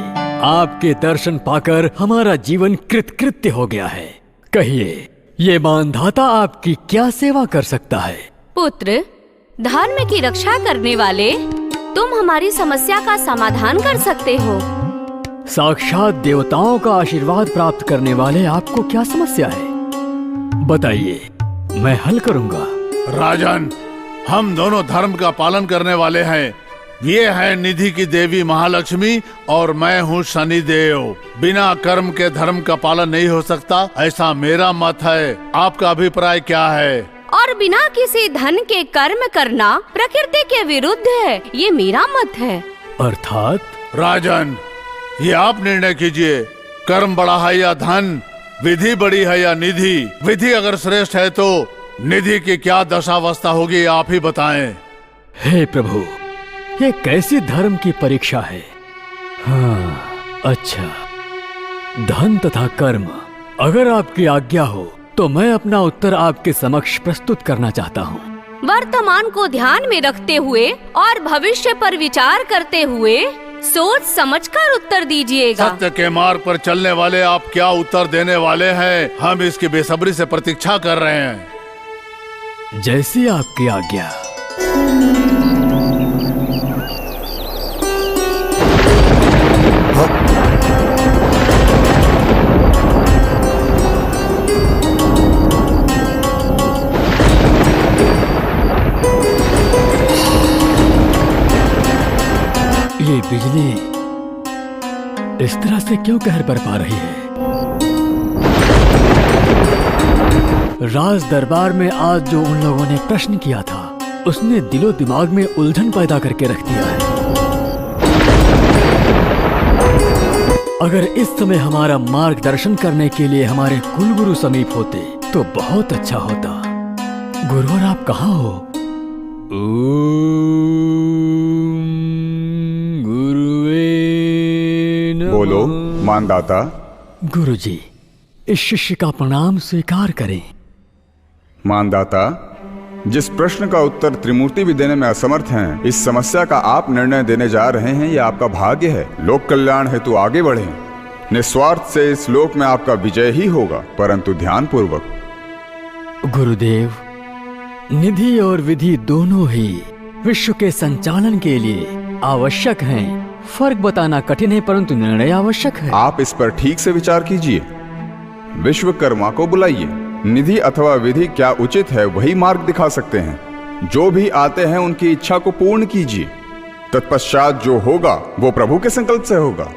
आपके दर्शन पाकर हमारा जीवन कृतकृत्य हो गया है। कहिए, ये मानधाता आपकी क्या सेवा कर सकता है? पुत्र, धर्म की रक्षा करने वाले, तुम हमारी समस्या का समाधान कर सकते हो। साक्षात देवताओं का आशीर्वाद प्राप्त करने वाले, आपको क्या समस्या है? बताइए, मैं हल करूंगा। राजन, हम दोनों धर्म का पालन करने वाले हैं। ये है निधि की देवी महालक्ष्मी और मैं हूँ शनिदेव। बिना कर्म के धर्म का पालन नहीं हो सकता, ऐसा मेरा मत है। आपका अभिप्राय क्या है? और बिना किसी धन के कर्म करना प्रकृति के विरुद्ध है, ये मेरा मत है। अर्थात? राजन, ये आप निर्णय कीजिए। कर्म बड़ा है या धन? विधि बड़ी है या निधि? विधि अगर श्रेष्ठ है तो निधि की क्या दशावस्था होगी आप ही बताएं। हे प्रभु, ये कैसी धर्म की परीक्षा है। हाँ, अच्छा, धन तथा कर्म, अगर आपकी आज्ञा हो तो मैं अपना उत्तर आपके समक्ष प्रस्तुत करना चाहता हूँ। वर्तमान को ध्यान में रखते हुए और भविष्य पर विचार करते हुए सोच समझकर उत्तर दीजिएगा। सत्य के मार्ग पर चलने वाले आप क्या उत्तर देने वाले हैं, हम इसकी बेसब्री से प्रतीक्षा कर रहे हैं। जैसी आपकी आज्ञा। ये बिजली इस तरह से क्यों कहर बरपा रही है? राज दरबार में आज जो उन लोगों ने प्रश्न किया था, उसने दिलो दिमाग में उलझन पैदा करके रख दिया है। अगर इस समय हमारा मार्गदर्शन करने के लिए हमारे कुलगुरु समीप होते तो बहुत अच्छा होता। गुरुवर, आप कहाँ हो? बोलो मानदाता। गुरुजी, इस शिष्य का प्रणाम स्वीकार करें। मानदाता, जिस प्रश्न का उत्तर त्रिमूर्ति भी देने में असमर्थ हैं, इस समस्या का आप निर्णय देने जा रहे हैं, यह आपका भाग्य है। लोक कल्याण हेतु आगे बढ़ें। निस्वार्थ से इस लोक में आपका विजय ही होगा, परंतु ध्यान पूर्वक। गुरुदेव, निधि और विधि दोनों ही विश्व के संचालन के लिए आवश्यक हैं। फर्क बताना कठिन है, परंतु निर्णय आवश्यक है। आप इस पर ठीक से विचार कीजिए। विश्वकर्मा को बुलाइए। निधि अथवा विधि क्या उचित है, वही मार्ग दिखा सकते हैं। जो भी आते हैं उनकी इच्छा को पूर्ण कीजिए। तत्पश्चात जो होगा वो प्रभु के संकल्प से होगा।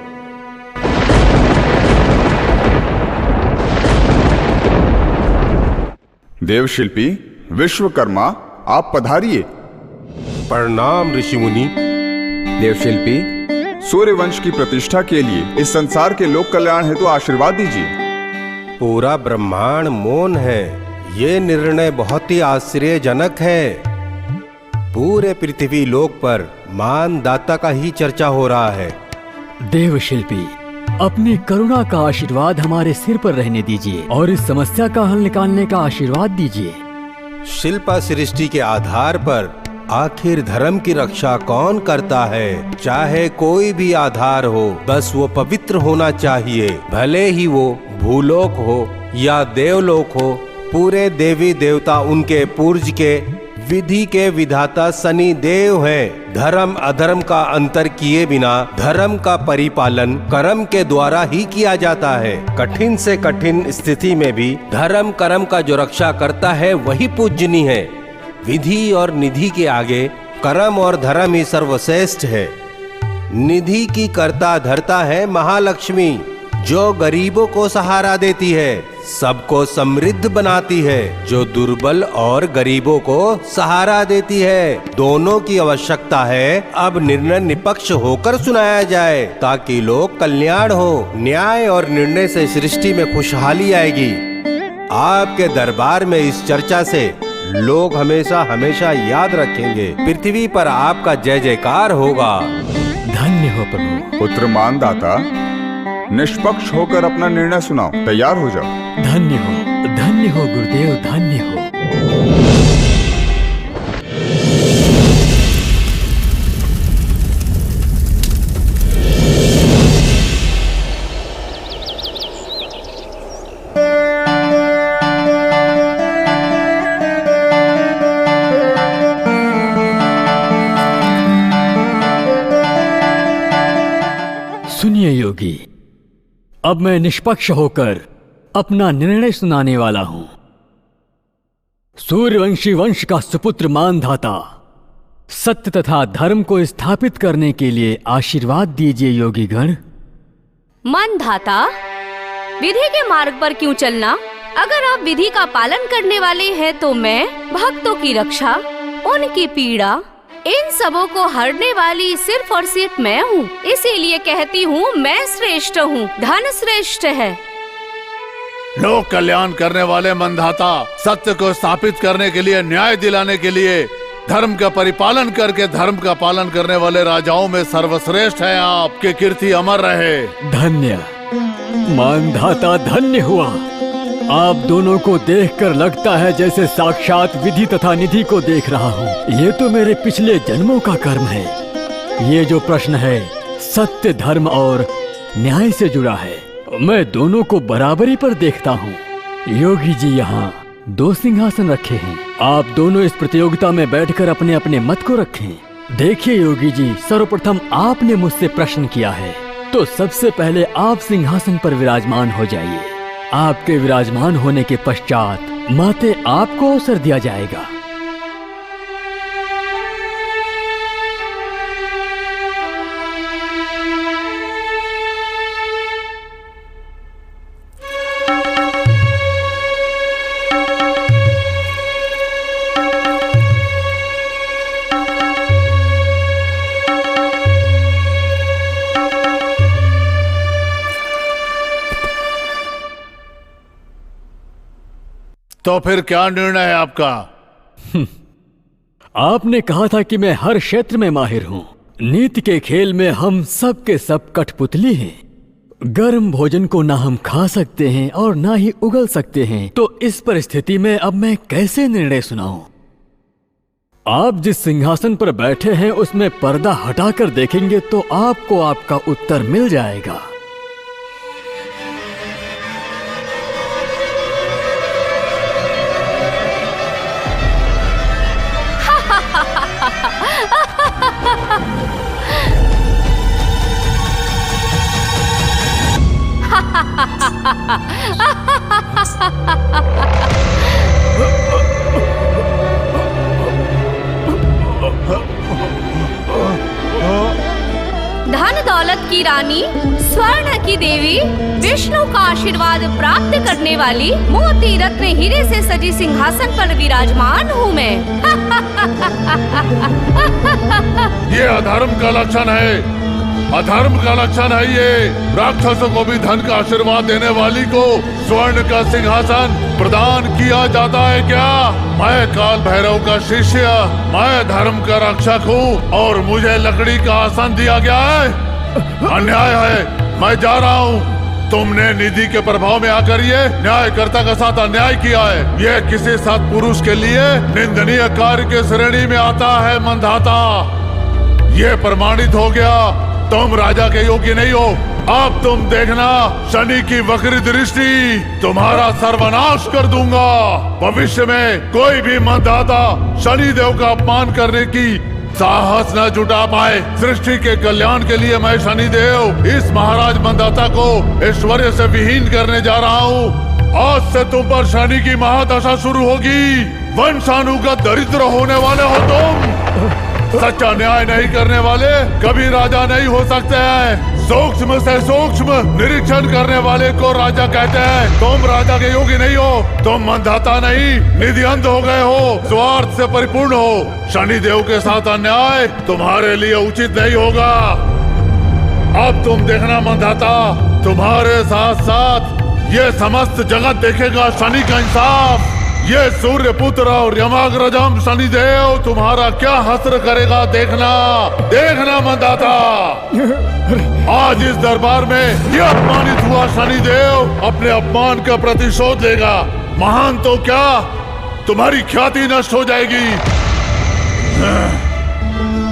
देवशिल्पी विश्वकर्मा, आप पधारिए। प्रणाम ऋषि मुनि। देवशिल्पी, सूर्यवंश की प्रतिष्ठा के लिए इस संसार के लोक कल्याण हेतु आशीर्वाद दीजिए। पूरा ब्रह्मांड मौन है। ये निर्णय बहुत ही आश्चर्यजनक है। पूरे पृथ्वी लोक पर मानदाता का ही चर्चा हो रहा है। देवशिल्पी, अपनी करुणा का आशीर्वाद हमारे सिर पर रहने दीजिए और इस समस्या का हल निकालने का आशीर्वाद दीजिए। शिल्पा सृष्टि के आधार पर आखिर धर्म की रक्षा कौन करता है? चाहे कोई भी आधार हो, बस वो पवित्र होना चाहिए। भले ही वो भूलोक हो या देवलोक हो, पूरे देवी देवता उनके पूर्ज के विधि के विधाता शनि देव हैं। धर्म अधर्म का अंतर किए बिना धर्म का परिपालन कर्म के द्वारा ही किया जाता है। कठिन से कठिन स्थिति में भी धर्म कर्म का जो रक्षा करता है वही पूजनीय है। विधि और निधि के आगे कर्म और धर्म ही सर्वश्रेष्ठ है। निधि की कर्ता धर्ता है महालक्ष्मी, जो गरीबों को सहारा देती है, सबको समृद्ध बनाती है, जो दुर्बल और गरीबों को सहारा देती है। दोनों की आवश्यकता है। अब निर्णय निष्पक्ष होकर सुनाया जाए ताकि लोक कल्याण हो। न्याय और निर्णय से सृष्टि में खुशहाली आएगी। आपके दरबार में इस चर्चा से लोग हमेशा हमेशा याद रखेंगे। पृथ्वी पर आपका जय जयकार होगा। धन्य हो प्रभु। पुत्र मानदाता, निष्पक्ष होकर अपना निर्णय सुनाओ। तैयार हो जाओ। धन्य हो गुरुदेव, धन्य हो। सुनिए योगी, अब मैं निष्पक्ष होकर अपना निर्णय सुनाने वाला हूं। सूर्यवंशी वंश का सुपुत्र मानधाता, सत्य तथा धर्म को स्थापित करने के लिए आशीर्वाद दीजिए योगीगण। मानधाता, विधि के मार्ग पर क्यों चलना? अगर आप विधि का पालन करने वाले हैं तो मैं भक्तों की रक्षा, उनकी पीड़ा, इन सबों को हरने वाली सिर्फ और सिर्फ मैं हूँ। इसीलिए कहती हूँ मैं श्रेष्ठ हूँ। धन श्रेष्ठ है। लोक कल्याण करने वाले मंधाता, सत्य को स्थापित करने के लिए, न्याय दिलाने के लिए, धर्म का परिपालन करके धर्म का पालन करने वाले राजाओं में सर्वश्रेष्ठ है। आपकी कीर्ति अमर रहे। धन्य मानधाता, धन्य हुआ। आप दोनों को देखकर लगता है जैसे साक्षात विधि तथा निधि को देख रहा हूँ। ये तो मेरे पिछले जन्मों का कर्म है। ये जो प्रश्न है सत्य, धर्म और न्याय से जुड़ा है। मैं दोनों को बराबरी पर देखता हूँ। योगी जी यहाँ 2 सिंहासन रखे हैं। आप दोनों इस प्रतियोगिता में बैठकर अपने अपने मत को रखें। देखिए योगी जी, सर्वप्रथम आपने मुझसे प्रश्न किया है, तो सबसे पहले आप सिंहासन पर विराजमान हो जाइए। आपके विराजमान होने के पश्चात माते आपको अवसर दिया जाएगा। तो फिर क्या निर्णय है आपका? आपने कहा था कि मैं हर क्षेत्र में माहिर हूँ। नीति के खेल में हम सब के सब कठपुतली हैं। गर्म भोजन को ना हम खा सकते हैं और ना ही उगल सकते हैं। तो इस परिस्थिति में अब मैं कैसे निर्णय सुनाऊं? आप जिस सिंहासन पर बैठे हैं उसमें पर्दा हटाकर देखेंगे तो आपको आपका उत्तर मिल जाएगा। धन दौलत की रानी, स्वर्ण की देवी, विष्णु का आशीर्वाद प्राप्त करने वाली, मोती रत्न हीरे से सजी सिंहासन पर विराजमान हूँ मैं। ये अधर्म का लक्षण है। अधर्म का लक्षण है ये। राक्षसों को भी धन का आशीर्वाद देने वाली को स्वर्ण का सिंहासन प्रदान किया जाता है क्या? मैं काल भैरव का शिष्य, मैं धर्म का रक्षक हूँ और मुझे लकड़ी का आसन दिया गया है। अन्याय है। मैं जा रहा हूँ। तुमने निधि के प्रभाव में आकर ये न्यायकर्ता के साथ अन्याय किया है। ये किसी सत्पुरुष के लिए निंदनीय कार्य के श्रेणी में आता है मंधाता। ये प्रमाणित हो गया। तुम राजा के योग्य नहीं हो। अब तुम देखना, शनि की वक्र दृष्टि तुम्हारा सर्वनाश कर दूंगा। भविष्य में कोई भी मंधाता शनि देव का अपमान करने की साहस न जुटा पाए। सृष्टि के कल्याण के लिए मैं शनि देव इस महाराज मंधाता को ऐश्वर्य से विहीन करने जा रहा हूँ। आज से तुम पर शनि की महादशा शुरू होगी। वंशानुगत दरिद्र होने वाले हो तुम। सच्चा न्याय नहीं करने वाले कभी राजा नहीं हो सकते हैं। सूक्ष्म से सूक्ष्म निरीक्षण करने वाले को राजा कहते हैं। तुम राजा के योग्य नहीं हो। तुम मंधाता नहीं, निधि अंध हो गए हो, स्वार्थ से परिपूर्ण हो। शनि देव के साथ अन्याय तुम्हारे लिए उचित नहीं होगा। अब तुम देखना मंधाता, तुम्हारे साथ साथ ये समस्त जगत देखेगा शनि का इंसाफ। ये सूर्य पुत्र और यमाग्रजम शनिदेव तुम्हारा क्या हस्र करेगा, देखना देखना मंदाता। आज इस दरबार में ये अपमानित हुआ शनिदेव अपने अपमान का प्रतिशोध लेगा। महान तो क्या, तुम्हारी ख्याति नष्ट हो जाएगी।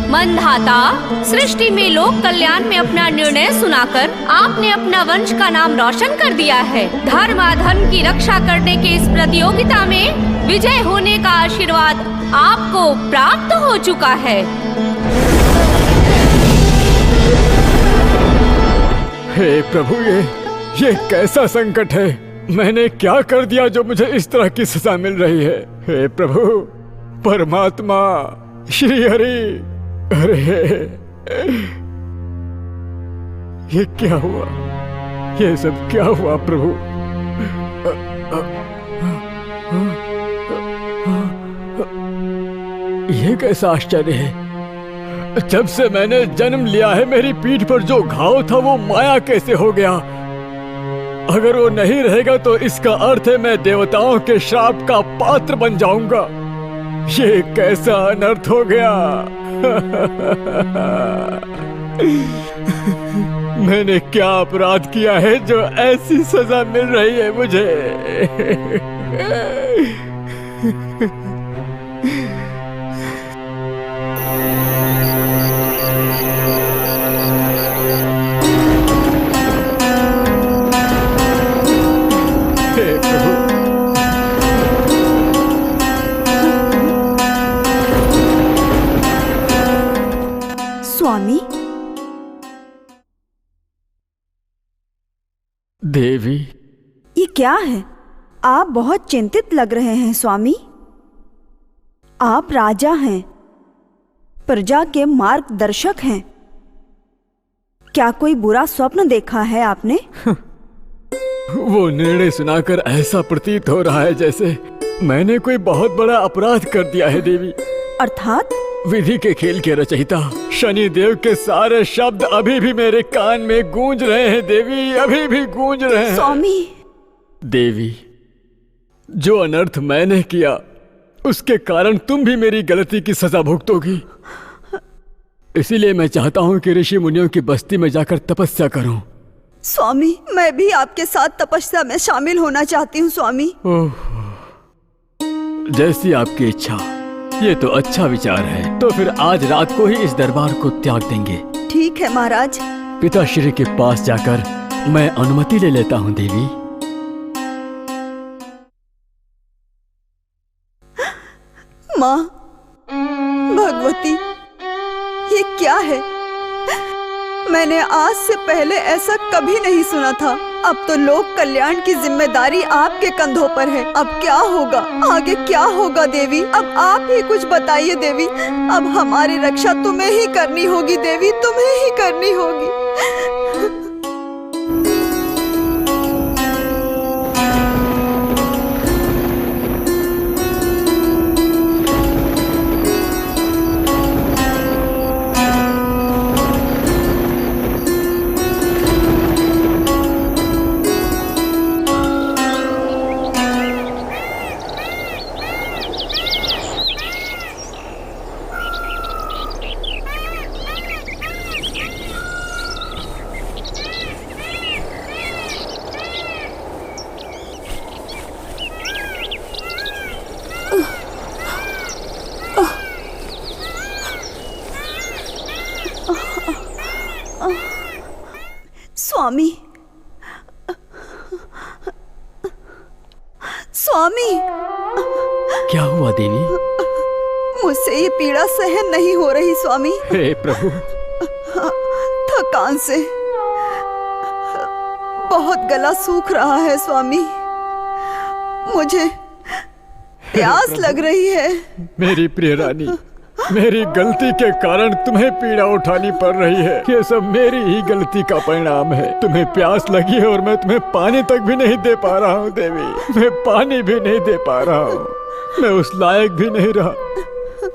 मंधाता, सृष्टि में लोक कल्याण में अपना निर्णय सुनाकर आपने अपना वंश का नाम रोशन कर दिया है। धर्म अधर्म की रक्षा करने के इस प्रतियोगिता में विजय होने का आशीर्वाद आपको प्राप्त हो चुका है। हे प्रभु, ये कैसा संकट है? मैंने क्या कर दिया जो मुझे इस तरह की सजा मिल रही है? हे प्रभु, परमात्मा, श्री हरि, अरे ये क्या हुआ? ये सब क्या हुआ प्रभु? ये कैसा आश्चर्य है? जब से मैंने जन्म लिया है मेरी पीठ पर जो घाव था वो माया कैसे हो गया? अगर वो नहीं रहेगा तो इसका अर्थ है मैं देवताओं के श्राप का पात्र बन जाऊंगा। ये कैसा अनर्थ हो गया। मैंने क्या अपराध किया है जो ऐसी सजा मिल रही है मुझे। स्वामी, देवी, ये क्या है? आप बहुत चिंतित लग रहे हैं स्वामी। आप राजा हैं, प्रजा के मार्गदर्शक हैं। क्या कोई बुरा स्वप्न देखा है आपने? वो निर्णय सुनाकर ऐसा प्रतीत हो रहा है जैसे मैंने कोई बहुत बड़ा अपराध कर दिया है देवी। अर्थात? विधि के खेल के रचयिता शनि देव के सारे शब्द अभी भी मेरे कान में गूंज रहे हैं देवी, अभी भी गूंज रहे हैं। स्वामी। देवी, जो अनर्थ मैंने किया उसके कारण तुम भी मेरी गलती की सजा भुगतोगी। इसीलिए मैं चाहता हूँ कि ऋषि मुनियों की बस्ती में जाकर तपस्या करूं। स्वामी, मैं भी आपके साथ तपस्या में शामिल होना चाहती हूँ स्वामी। ओह, जैसी आपकी इच्छा। ये तो अच्छा विचार है। तो फिर आज रात को ही इस दरबार को त्याग देंगे। ठीक है महाराज। पिताश्री के पास जाकर मैं अनुमति ले लेता हूँ देवी। माँ भगवती, ये क्या है? मैंने आज से पहले ऐसा कभी नहीं सुना था। अब तो लोक कल्याण की जिम्मेदारी आपके कंधों पर है। अब क्या होगा? आगे क्या होगा देवी? अब आप ही कुछ बताइए देवी। अब हमारी रक्षा तुम्हें ही करनी होगी देवी, तुम्हें ही करनी होगी। स्वामी, स्वामी, क्या हुआ देवी? मुझसे ये पीड़ा सहन नहीं हो रही स्वामी। हे प्रभु। थकान से बहुत गला सूख रहा है स्वामी। मुझे प्यास लग रही है। मेरी प्रिय रानी, मेरी गलती के कारण तुम्हें पीड़ा उठानी पड़ रही है। ये सब मेरी ही गलती का परिणाम है। तुम्हें प्यास लगी है और मैं तुम्हें पानी तक भी नहीं दे पा रहा हूँ देवी। मैं पानी भी नहीं दे पा रहा हूँ। मैं उस लायक भी नहीं रहा।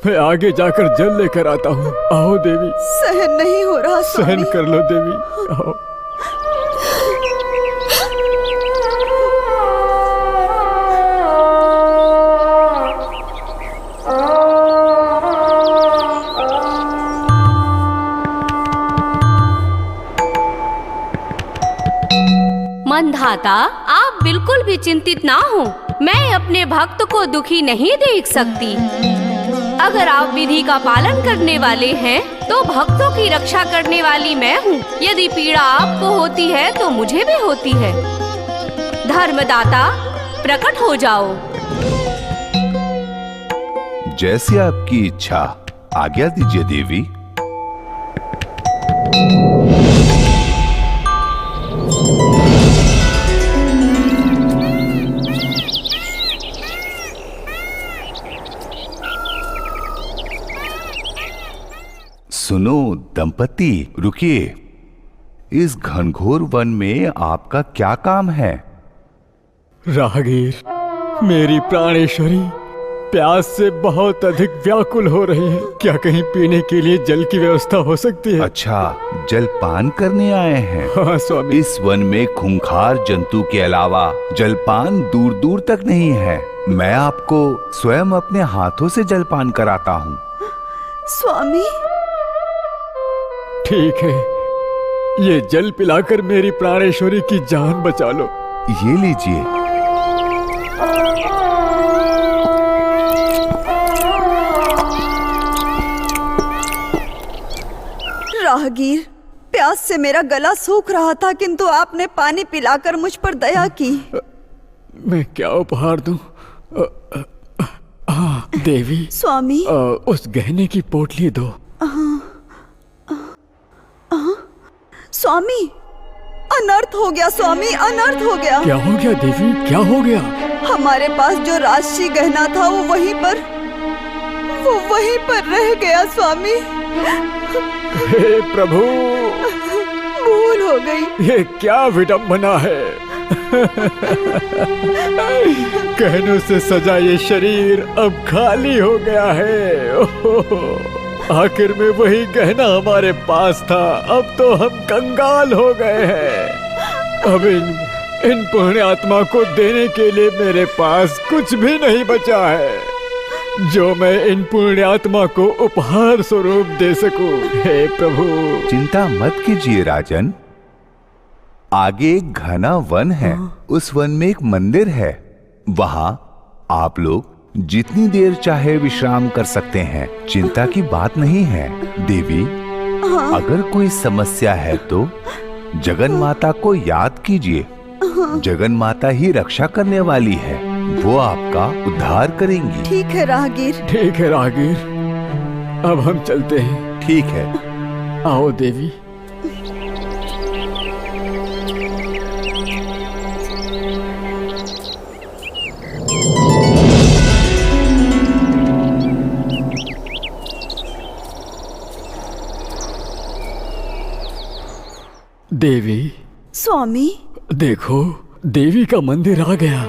मैं आगे जाकर जल लेकर आता हूँ। आओ देवी। सहन नहीं हो रहा स्वामी। सहन कर लो देवी, आओ। मंधाता, आप बिल्कुल भी चिंतित ना हो। मैं अपने भक्त को दुखी नहीं देख सकती। अगर आप विधि का पालन करने वाले हैं तो भक्तों की रक्षा करने वाली मैं हूँ। यदि पीड़ा आपको होती है तो मुझे भी होती है। धर्मदाता, प्रकट हो जाओ। जैसी आपकी इच्छा, आज्ञा दीजिए देवी। सुनो दंपति, रुकिए। इस घनघोर वन में आपका क्या काम है? राहगीर, मेरी प्राणेश्वरी, प्यास से बहुत अधिक व्याकुल हो रही हैं। क्या कहीं पीने के लिए जल की व्यवस्था हो सकती है? अच्छा, जलपान करने आए हैं? हाँ स्वामी। इस वन में खूंखार जंतु के अलावा जलपान दूर दूर तक नहीं है। मैं आपको स्वयं अपने हाथों से जलपान कराता हूँ। स्वामी। ठीक है, ये जल पिलाकर मेरी प्राणेश्वरी की जान बचा लो। ये लीजिए। राहगीर, प्यास से मेरा गला सूख रहा था, किंतु आपने पानी पिलाकर मुझ पर दया की। मैं क्या उपहार दूं? देवी। स्वामी। उस गहने की पोटली दो। स्वामी, अनर्थ हो गया स्वामी, अनर्थ हो गया। क्या हो गया देवी, क्या हो गया? हमारे पास जो राजसी गहना था वो वहीं पर रह गया स्वामी। हे प्रभु, भूल हो गई। ये क्या विडंबना है। गहनों से सजा ये शरीर अब खाली हो गया है। आखिर में वही गहना हमारे पास था, अब तो हम कंगाल हो गए हैं। अब इन पुण्य आत्मा को देने के लिए मेरे पास कुछ भी नहीं बचा है जो मैं इन पुण्य आत्मा को उपहार स्वरूप दे सकूं। हे प्रभु। चिंता मत कीजिए राजन, आगे एक घना वन है। उस वन में एक मंदिर है, वहां आप लोग जितनी देर चाहे विश्राम कर सकते हैं। चिंता की बात नहीं है। देवी, अगर कोई समस्या है तो जगन माता को याद कीजिए। जगन माता ही रक्षा करने वाली है, वो आपका उद्धार करेंगी। ठीक है राहगीर। ठीक है राहगीर, अब हम चलते हैं। ठीक है, आओ देवी। देवी। स्वामी। देखो, देवी का मंदिर आ गया।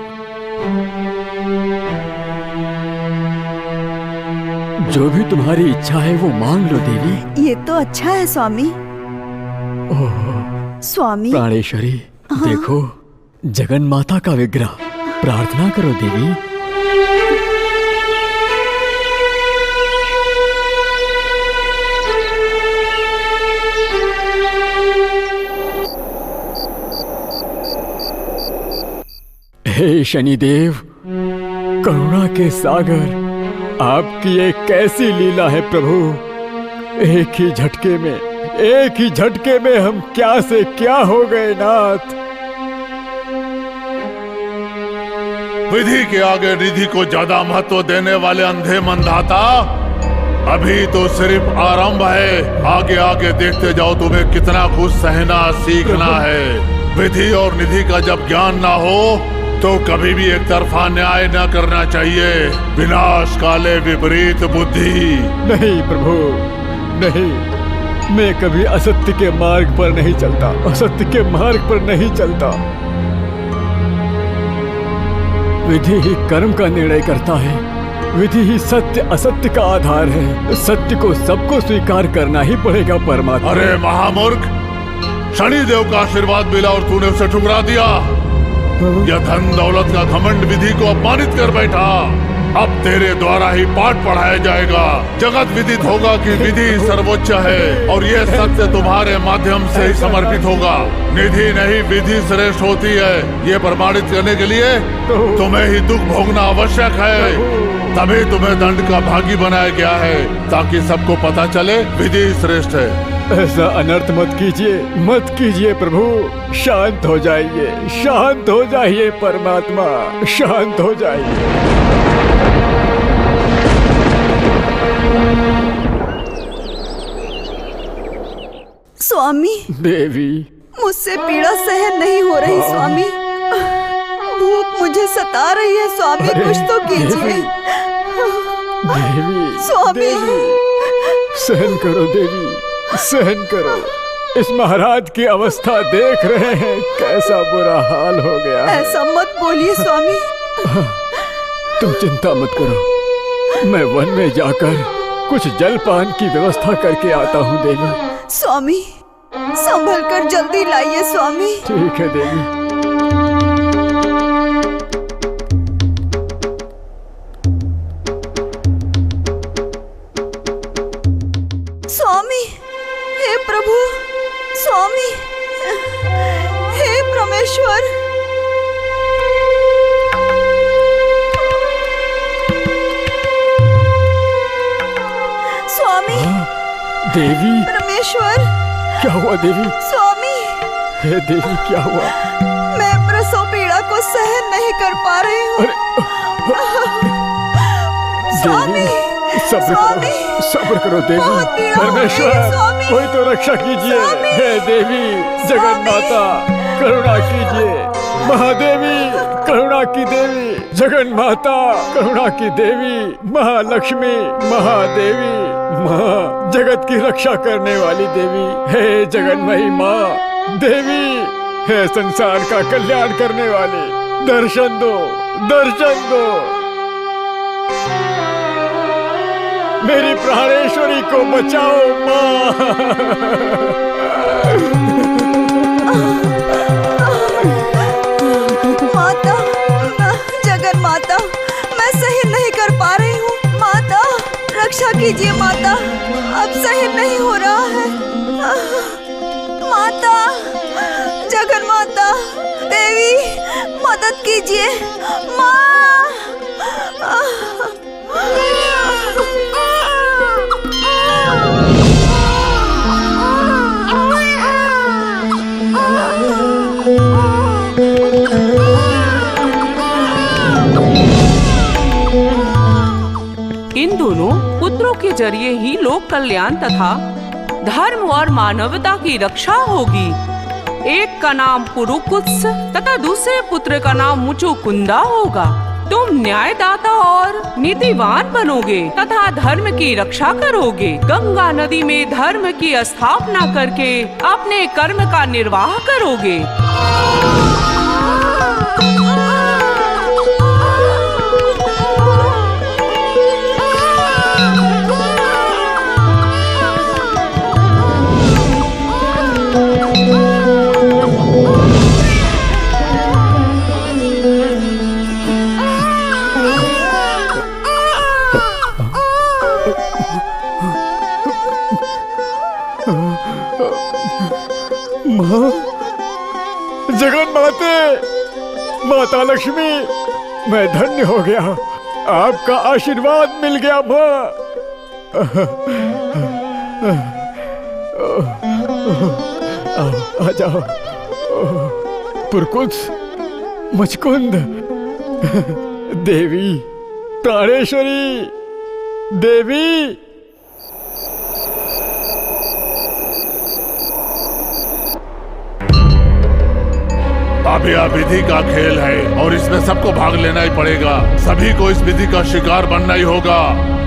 जो भी तुम्हारी इच्छा है वो मांग लो देवी। ये तो अच्छा है स्वामी। ओह स्वामी। प्राणेश्वरी, देखो जगन माता का विग्रह। प्रार्थना करो देवी। हे शनिदेव, करुणा के सागर, आपकी एक कैसी लीला है प्रभु। एक ही झटके में हम क्या से क्या हो गए नाथ। विधि के आगे निधि को ज्यादा महत्व देने वाले अंधे मंदाता, अभी तो सिर्फ आरंभ है। आगे आगे देखते जाओ, तुम्हें कितना कुछ सहना सीखना है। विधि और निधि का जब ज्ञान ना हो तो कभी भी एक तरफा न्याय न करना चाहिए। विनाश काले विपरीत बुद्धि। नहीं प्रभु, नहीं, मैं कभी असत्य के मार्ग पर नहीं चलता। असत्य के मार्ग पर नहीं चलता। विधि ही कर्म का निर्णय करता है। विधि ही सत्य असत्य का आधार है। सत्य को सबको स्वीकार करना ही पड़ेगा परमात्मा। अरे महामूर्ख, शनिदेव का आशीर्वाद मिला और तूने उसे ठुकरा दिया। यह धन दौलत का घमंड विधि को अपमानित कर बैठा। अब तेरे द्वारा ही पाठ पढ़ाया जाएगा। जगत विदित होगा कि विधि सर्वोच्च है और यह सत्य तुम्हारे माध्यम से ही समर्पित होगा। निधि नहीं, विधि श्रेष्ठ होती है। ये प्रमाणित करने के लिए तुम्हें ही दुख भोगना आवश्यक है। तभी तुम्हें दंड का भागी बनाया गया है, ताकि सबको पता चले विधि श्रेष्ठ है। ऐसा अनर्थ मत कीजिए प्रभु। शांत हो जाइए परमात्मा, शांत हो जाइए। स्वामी। देवी, मुझसे पीड़ा सहन नहीं हो रही स्वामी। भूख मुझे सता रही है स्वामी, कुछ तो कीजिए। देवी, स्वामी। सहन करो देवी, सहन करो। इस महाराज की अवस्था देख रहे हैं, कैसा बुरा हाल हो गया है। ऐसा मत बोलिए स्वामी। तुम चिंता मत करो, मैं वन में जाकर कुछ जलपान की व्यवस्था करके आता हूँ देवी। स्वामी, संभल कर जल्दी लाइए स्वामी। ठीक है देवी। स्वामी, हे प्रभु, स्वामी, हे परमेश्वर। स्वामी, देवी, परमेश्वर। क्या हुआ देवी? स्वामी, हे देवी, क्या हुआ? मैं प्रसव पीड़ा को सहन नहीं कर पा रही हूँ। स्वामी, सब्र करो देवी। बहुत पीड़ा हो रही है, परमेश्वर, स्वामी। कोई तो रक्षा कीजिए। स्वामी। हे देवी, जगन माता, करुणा कीजिए। महादेवी, करुणा की देवी, जगन माता, करुणा की देवी, महालक्ष्मी, महादेवी, माँ, जगत की रक्षा करने वाली देवी, हे जगन्मयी माँ देवी, हे संसार का कल्याण करने वाली, दर्शन दो, दर्शन दो। मेरी प्राणेश्वरी को बचाओ माँ। माता, जगन माता, मैं सहन नहीं कर पा रही हूँ। माता, रक्षा कीजिए माता, अब सहन नहीं हो रहा है। माता, जगन माता, देवी, मदद कीजिए माँ। इन दोनों पुत्रों के जरिए ही लोक कल्याण तथा धर्म और मानवता की रक्षा होगी। एक का नाम पुरुकुत्स तथा दूसरे पुत्र का नाम मुचुकुंदा होगा। तुम न्यायदाता और नीतिवान बनोगे तथा धर्म की रक्षा करोगे। गंगा नदी में धर्म की स्थापना करके अपने कर्म का निर्वाह करोगे। माँ, जगन माते, माता लक्ष्मी, मैं धन्य हो गया। आपका आशीर्वाद मिल गया माँ। आ जाओ। पुरकुत्स, मुचकुंद, देवी, प्राणेश्वरी, देवी। अब यह विधि का खेल है और इसमें सबको भाग लेना ही पड़ेगा। सभी को इस विधि का शिकार बनना ही होगा।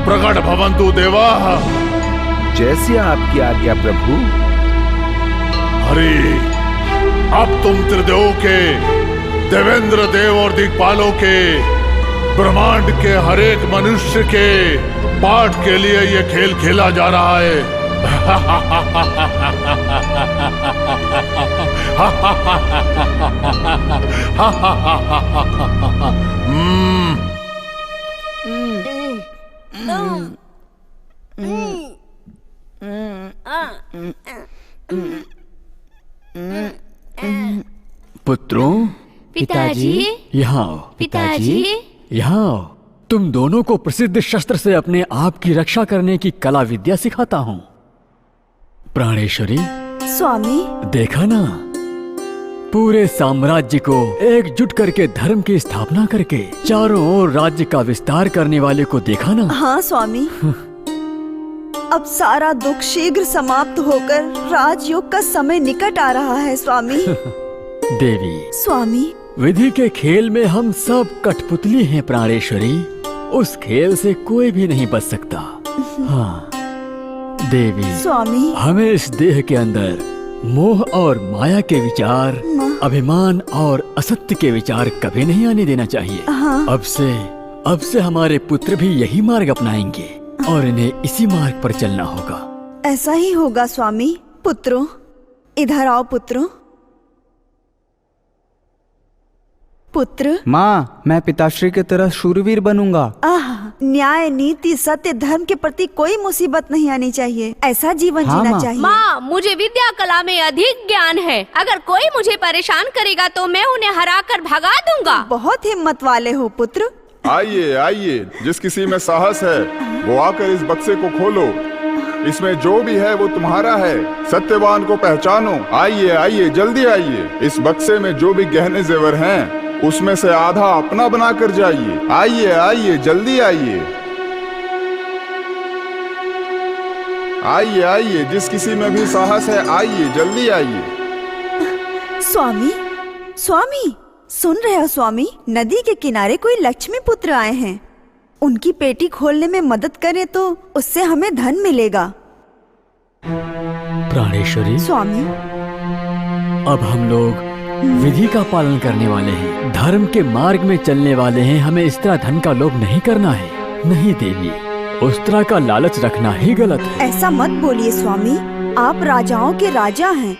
प्रकट भवन्तु देवाः। जैसी आपकी आज्ञा प्रभु। हरि, अब तुम त्रिदेवों के, देवेंद्र देव और दिक्पालों के, ब्रह्मांड के हर एक मनुष्य के पाठ के लिए ये खेल खेला जा रहा है। पुत्रों, पिताजी, यहाँ आओ। पिताजी, यहाँ आओ। तुम दोनों को प्रसिद्ध शस्त्र से अपने आप की रक्षा करने की कला विद्या सिखाता हूँ। प्राणेश्वरी, स्वामी, देखा ना, पूरे साम्राज्य को एकजुट करके धर्म की स्थापना करके चारों ओर राज्य का विस्तार करने वाले को देखा ना। हाँ स्वामी। अब सारा दुख शीघ्र समाप्त होकर राजयोग का समय निकट आ रहा है स्वामी। देवी, स्वामी, विधि के खेल में हम सब कठपुतली हैं प्राणेश्वरी। उस खेल से कोई भी नहीं बच सकता। हाँ देवी, स्वामी, हमें इस देह के अंदर मोह और माया के विचार, अभिमान और असत्य के विचार कभी नहीं आने देना चाहिए। हाँ। अब से अब से हमारे पुत्र भी यही मार्ग अपनाएंगे और इन्हें इसी मार्ग पर चलना होगा। ऐसा ही होगा स्वामी। पुत्रों, इधर आओ पुत्रों। पुत्र। माँ, मैं पिताश्री की तरह शूरवीर बनूंगा। न्याय, नीति, सत्य, धर्म के प्रति कोई मुसीबत नहीं आनी चाहिए। ऐसा जीवन जीना चाहिए। माँ, मुझे विद्या कला में अधिक ज्ञान है। अगर कोई मुझे परेशान करेगा तो मैं उन्हें हराकर भगा दूंगा। बहुत हिम्मत वाले हो पुत्र। आइए आइए, जिस किसी में साहस है वो आकर इस बक्से को खोलो। इसमें जो भी है वो तुम्हारा है। सत्यवान को पहचानो। आइए आइए, जल्दी आइए। इस बक्से में जो भी गहने जेवर हैं उसमें से आधा अपना बना कर जाइए। आइए आइए, जल्दी आइए। आइए आइए, जिस किसी में भी साहस है आइए, जल्दी आइए। स्वामी, स्वामी, सुन रहे हो स्वामी? नदी के किनारे कोई लक्ष्मी पुत्र आए हैं। उनकी पेटी खोलने में मदद करें तो उससे हमें धन मिलेगा। प्राणेश्वरी, स्वामी, अब हम लोग विधि का पालन करने वाले हैं, धर्म के मार्ग में चलने वाले हैं। हमें इस तरह धन का लोभ नहीं करना है। नहीं देवी, उस तरह का लालच रखना ही गलत है। ऐसा मत बोलिए स्वामी। आप राजाओं के राजा हैं।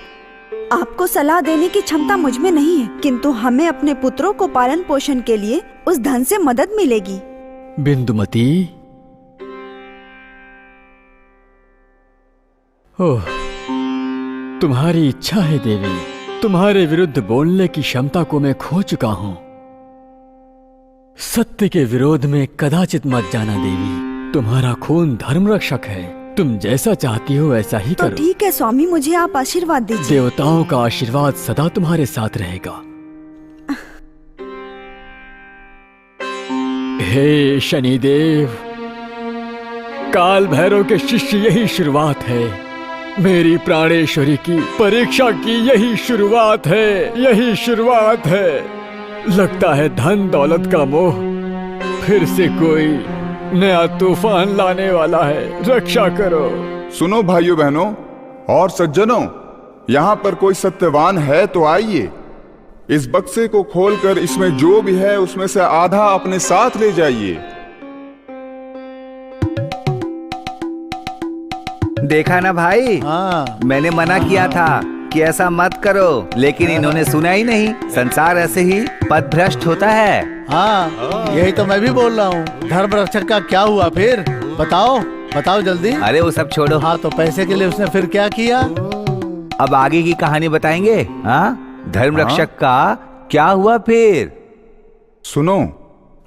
आपको सलाह देने की क्षमता मुझ में नहीं है, किंतु हमें अपने पुत्रों को पालन पोषण के लिए उस धन से मदद मिलेगी। बिंदुमती, ओह, तुम्हारी इच्छा है देवी। तुम्हारे विरुद्ध बोलने की क्षमता को मैं खो चुका हूं। सत्य के विरोध में कदाचित मत जाना देवी। तुम्हारा खून धर्म रक्षक है। तुम जैसा चाहती हो वैसा ही करो। ठीक है स्वामी, मुझे आप आशीर्वाद दीजिए। देवताओं का आशीर्वाद सदा तुम्हारे साथ रहेगा। हे शनिदेव, काल भैरव के शिष्य, यही शुरुआत है। मेरी प्राणेश्वरी की परीक्षा की यही शुरुआत है। यही शुरुआत है। लगता है धन दौलत का मोह फिर से कोई नया तूफान लाने वाला है। रक्षा करो। सुनो भाइयों बहनों और सज्जनों, यहाँ पर कोई सत्यवान है तो आइए। इस बक्से को खोलकर इसमें जो भी है उसमें से आधा अपने साथ ले जाइए। देखा ना भाई, मैंने मना किया था कि ऐसा मत करो, लेकिन इन्होंने सुना ही नहीं। संसार ऐसे ही पथभ्रष्ट होता है। हाँ, यही तो मैं भी बोल रहा हूँ। धर्म रक्षक का क्या हुआ फिर? बताओ बताओ जल्दी। अरे वो सब छोड़ो। हाँ, तो पैसे के लिए उसने फिर क्या किया? अब आगे की कहानी बताएंगे। हाँ, धर्म रक्षक का क्या हुआ फिर? सुनो,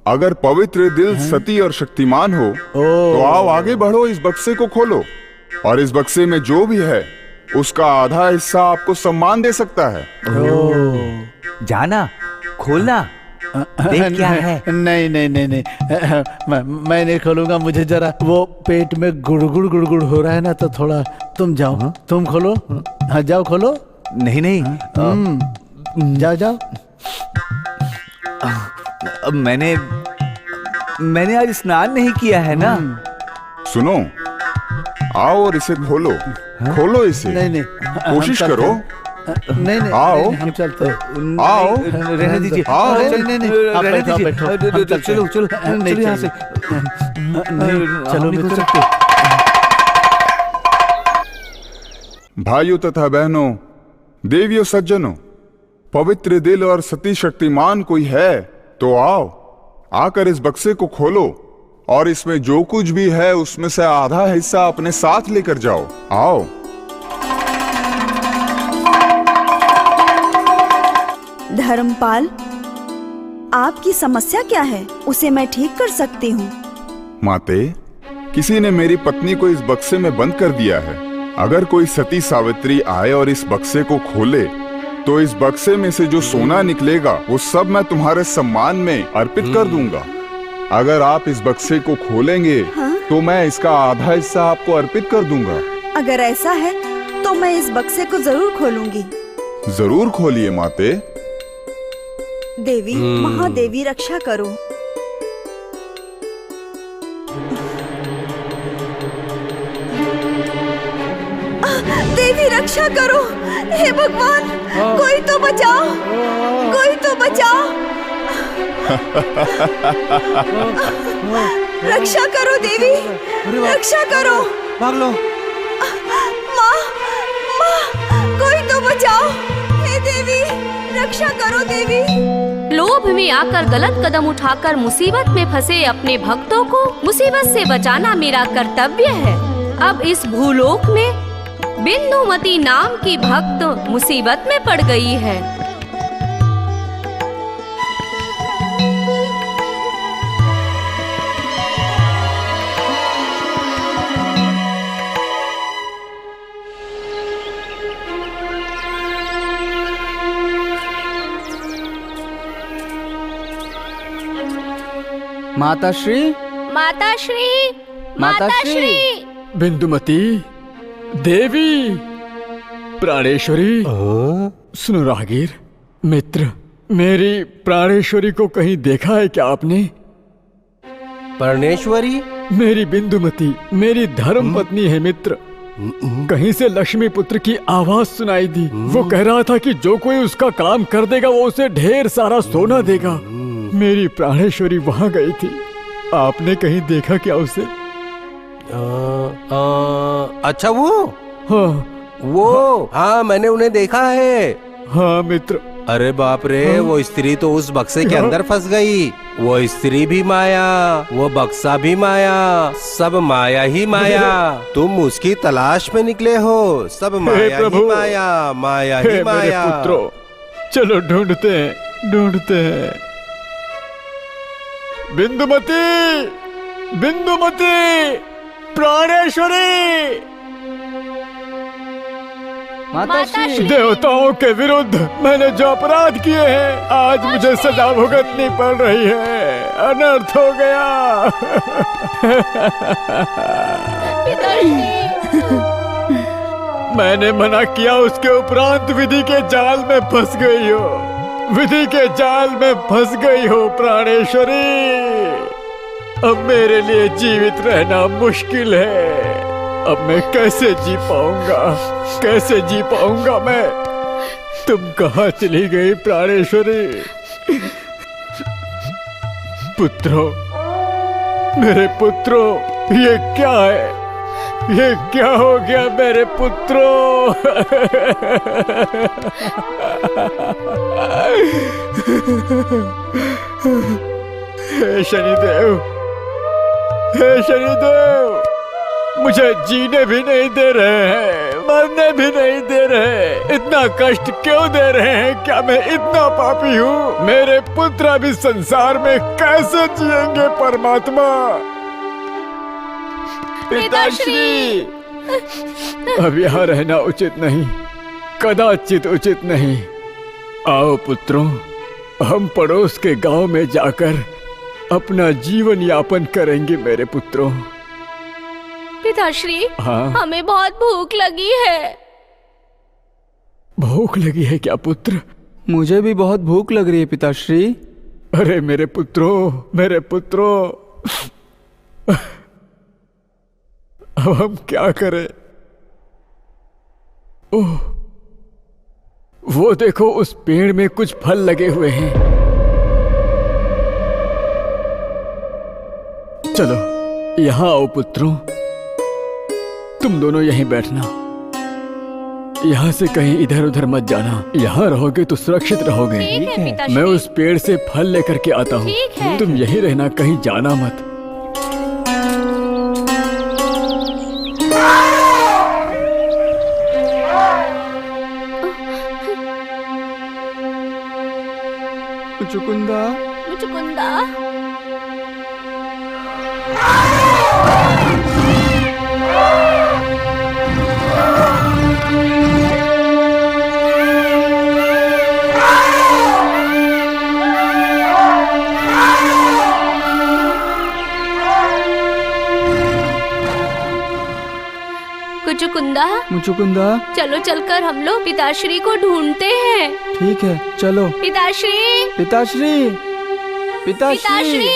अगर पवित्र दिल सती और शक्तिमान हो तो आओ आगे बढ़ो। इस बक्से को खोलो और इस बक्से में जो भी है उसका आधा हिस्सा आपको सम्मान दे सकता है। जाना, खोलना, देख क्या है। नहीं नहीं नहीं नहीं, मैं नहीं खोलूंगा। मुझे जरा वो पेट में गुड़गुड़ गुड़गुड़ हो रहा है ना, तो थोड़ा तुम जाओ। तुम खोलो। हाँ, जाओ खोलो। नहीं नहीं, जाओ जाओ। मैंने आज स्नान नहीं किया है ना। सुनो, आओ और इसे खोलो। खोलो इसे। नहीं नहीं, कोशिश करो। नहीं नहीं, आओ, हम चलते। आओ, रहने दीजिए। आओ। नहीं नहीं, आप बैठो बैठो। चलो चलो चलो यहाँ से। चलो मित्र। भाइयों तथा बहनों, देवियों, सज्जनों, पवित्र दिल और सती शक्तिमान कोई है तो आओ, आकर इस बक्से को खोलो और इसमें जो कुछ भी है उसमें से आधा हिस्सा अपने साथ लेकर जाओ। आओ। धर्मपाल, आपकी समस्या क्या है? उसे मैं ठीक कर सकती हूँ। माते, किसी ने मेरी पत्नी को इस बक्से में बंद कर दिया है। अगर कोई सती सावित्री आए और इस बक्से को खोले तो इस बक्से में से जो सोना निकलेगा वो सब मैं तुम्हारे सम्मान में अर्पित कर दूंगा। अगर आप इस बक्से को खोलेंगे तो मैं इसका आधा हिस्सा आपको अर्पित कर दूंगा। अगर ऐसा है तो मैं इस बक्से को जरूर खोलूंगी। जरूर खोलिए माते। देवी, महादेवी रक्षा करो। देवी रक्षा करो। हे भगवान, कोई तो बचाओ, कोई तो बचाओ। रक्षा करो देवी, रक्षा करो। भाग लो। माँ, माँ, कोई तो बचाओ। हे देवी, रक्षा करो देवी। लोभ में आकर गलत कदम उठाकर मुसीबत में फंसे अपने भक्तों को मुसीबत से बचाना मेरा कर्तव्य है। अब इस भूलोक में बिंदुमती नाम की भक्त मुसीबत में पड़ गई है। माताश्री, माताश्री, माताश्री। बिंदुमती देवी, प्राणेश्वरी। सुनो राहगीर मित्र, मेरी प्राणेश्वरी को कहीं देखा है क्या आपने? प्राणेश्वरी? मेरी बिंदुमती मेरी धर्म पत्नी है मित्र। कहीं से लक्ष्मी पुत्र की आवाज सुनाई दी। वो कह रहा था कि जो कोई उसका काम कर देगा वो उसे ढेर सारा सोना देगा। मेरी प्राणेश्वरी वहां गई थी। आपने कहीं देखा क्या उसे? अच्छा वो? हाँ हाँ मैंने उन्हें देखा है। हाँ मित्र। अरे बाप रे, वो स्त्री तो उस बक्से के अंदर फंस गई। वो स्त्री भी माया, वो बक्सा भी माया, सब माया ही माया। तुम उसकी तलाश में निकले हो। सब माया ही माया, माया ही माया। पुत्रों, चलो ढूंढते हैं, ढूंढते हैं। बिंदुमती, बिंदुमती, प्राणेश्वरी। माताश्री, देवताओं के विरुद्ध मैंने जो अपराध किए हैं, आज मुझे सजा भुगतनी पड़ रही है। अनर्थ हो गया। मैंने मना किया, उसके उपरांत विधि के जाल में फंस गई हो। विधि के जाल में फंस गई हो प्राणेश्वरी। अब मेरे लिए जीवित रहना मुश्किल है। अब मैं कैसे जी पाऊंगा, कैसे जी पाऊंगा मैं? तुम कहाँ चली गई प्राणेश्वरी? पुत्रों, मेरे पुत्रों, ये क्या है? ये क्या हो गया मेरे पुत्रों? हे शनिदेव, हे शनिदेव, मुझे जीने भी नहीं दे रहे हैं, मरने भी नहीं दे रहे। इतना कष्ट क्यों दे रहे हैं? क्या मैं इतना पापी हूँ? मेरे पुत्र अभी संसार में कैसे जिएंगे परमात्मा? पिताश्री, अब यहाँ रहना उचित नहीं, कदाचित उचित नहीं। आओ पुत्रों, हम पड़ोस के गांव में जाकर अपना जीवन यापन करेंगे मेरे पुत्रों। पिताश्री, हाँ? हमें बहुत भूख लगी है। भूख लगी है क्या पुत्र? मुझे भी बहुत भूख लग रही है पिताश्री। अरे मेरे पुत्रों, मेरे पुत्रों, अब हम क्या करें? ओह, वो देखो उस पेड़ में कुछ फल लगे हुए हैं। चलो यहाँ आओ पुत्रों, तुम दोनों यहीं बैठना। यहाँ से कहीं इधर उधर मत जाना। यहाँ रहोगे तो सुरक्षित रहोगे। ठीक है पिताश्री। मैं उस पेड़ से फल लेकर के आता हूँ। ठीक है। तुम यहीं रहना, कहीं जाना मत। मुचुकुंदा, मुचुकुंदा। मुचुकुंदा, मुचुकुंदा। चलो चलकर हम लोग पिताश्री को ढूंढते हैं। ठीक है, चलो। पिताश्री, पिताश्री, पिताश्री।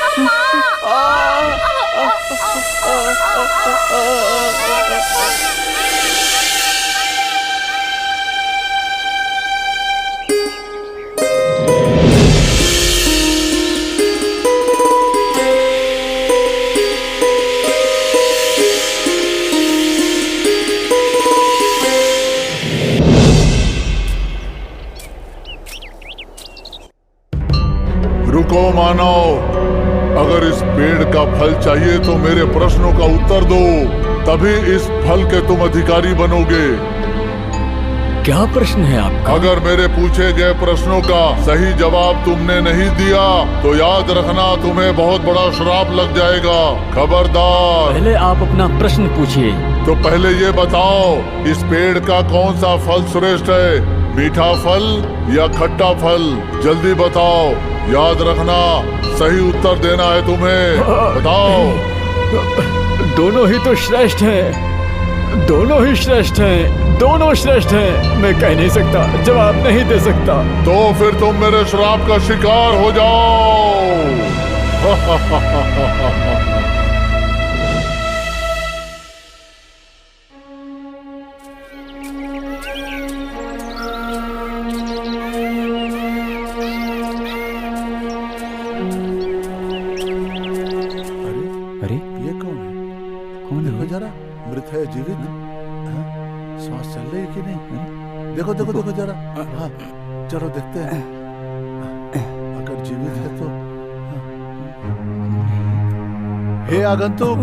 अम्मा! रुको मानव, अगर इस पेड़ का फल चाहिए तो मेरे प्रश्नों का उत्तर दो, तभी इस फल के तुम अधिकारी बनोगे। क्या प्रश्न है आपका? अगर मेरे पूछे गए प्रश्नों का सही जवाब तुमने नहीं दिया तो याद रखना तुम्हें बहुत बड़ा श्राप लग जाएगा। खबरदार। पहले आप अपना प्रश्न पूछिए। तो पहले ये बताओ, इस पेड़ का कौन सा फल श्रेष्ठ है, मीठा फल या खट्टा फल? जल्दी बताओ, याद रखना सही उत्तर देना है तुम्हें। बताओ। दोनों ही तो श्रेष्ठ हैं, दोनों ही श्रेष्ठ हैं, दोनों श्रेष्ठ हैं। मैं कह नहीं सकता, जवाब नहीं दे सकता। तो फिर तुम मेरे श्राप का शिकार हो जाओ। अरे ये कौन है? कौन देखो जरा, मृत है जीवित? सांस चल रही है कि नहीं? देखो देखो देखो जरा। हाँ, चलो देखते हैं। अगर जीवित है तो। हे आगंतुक,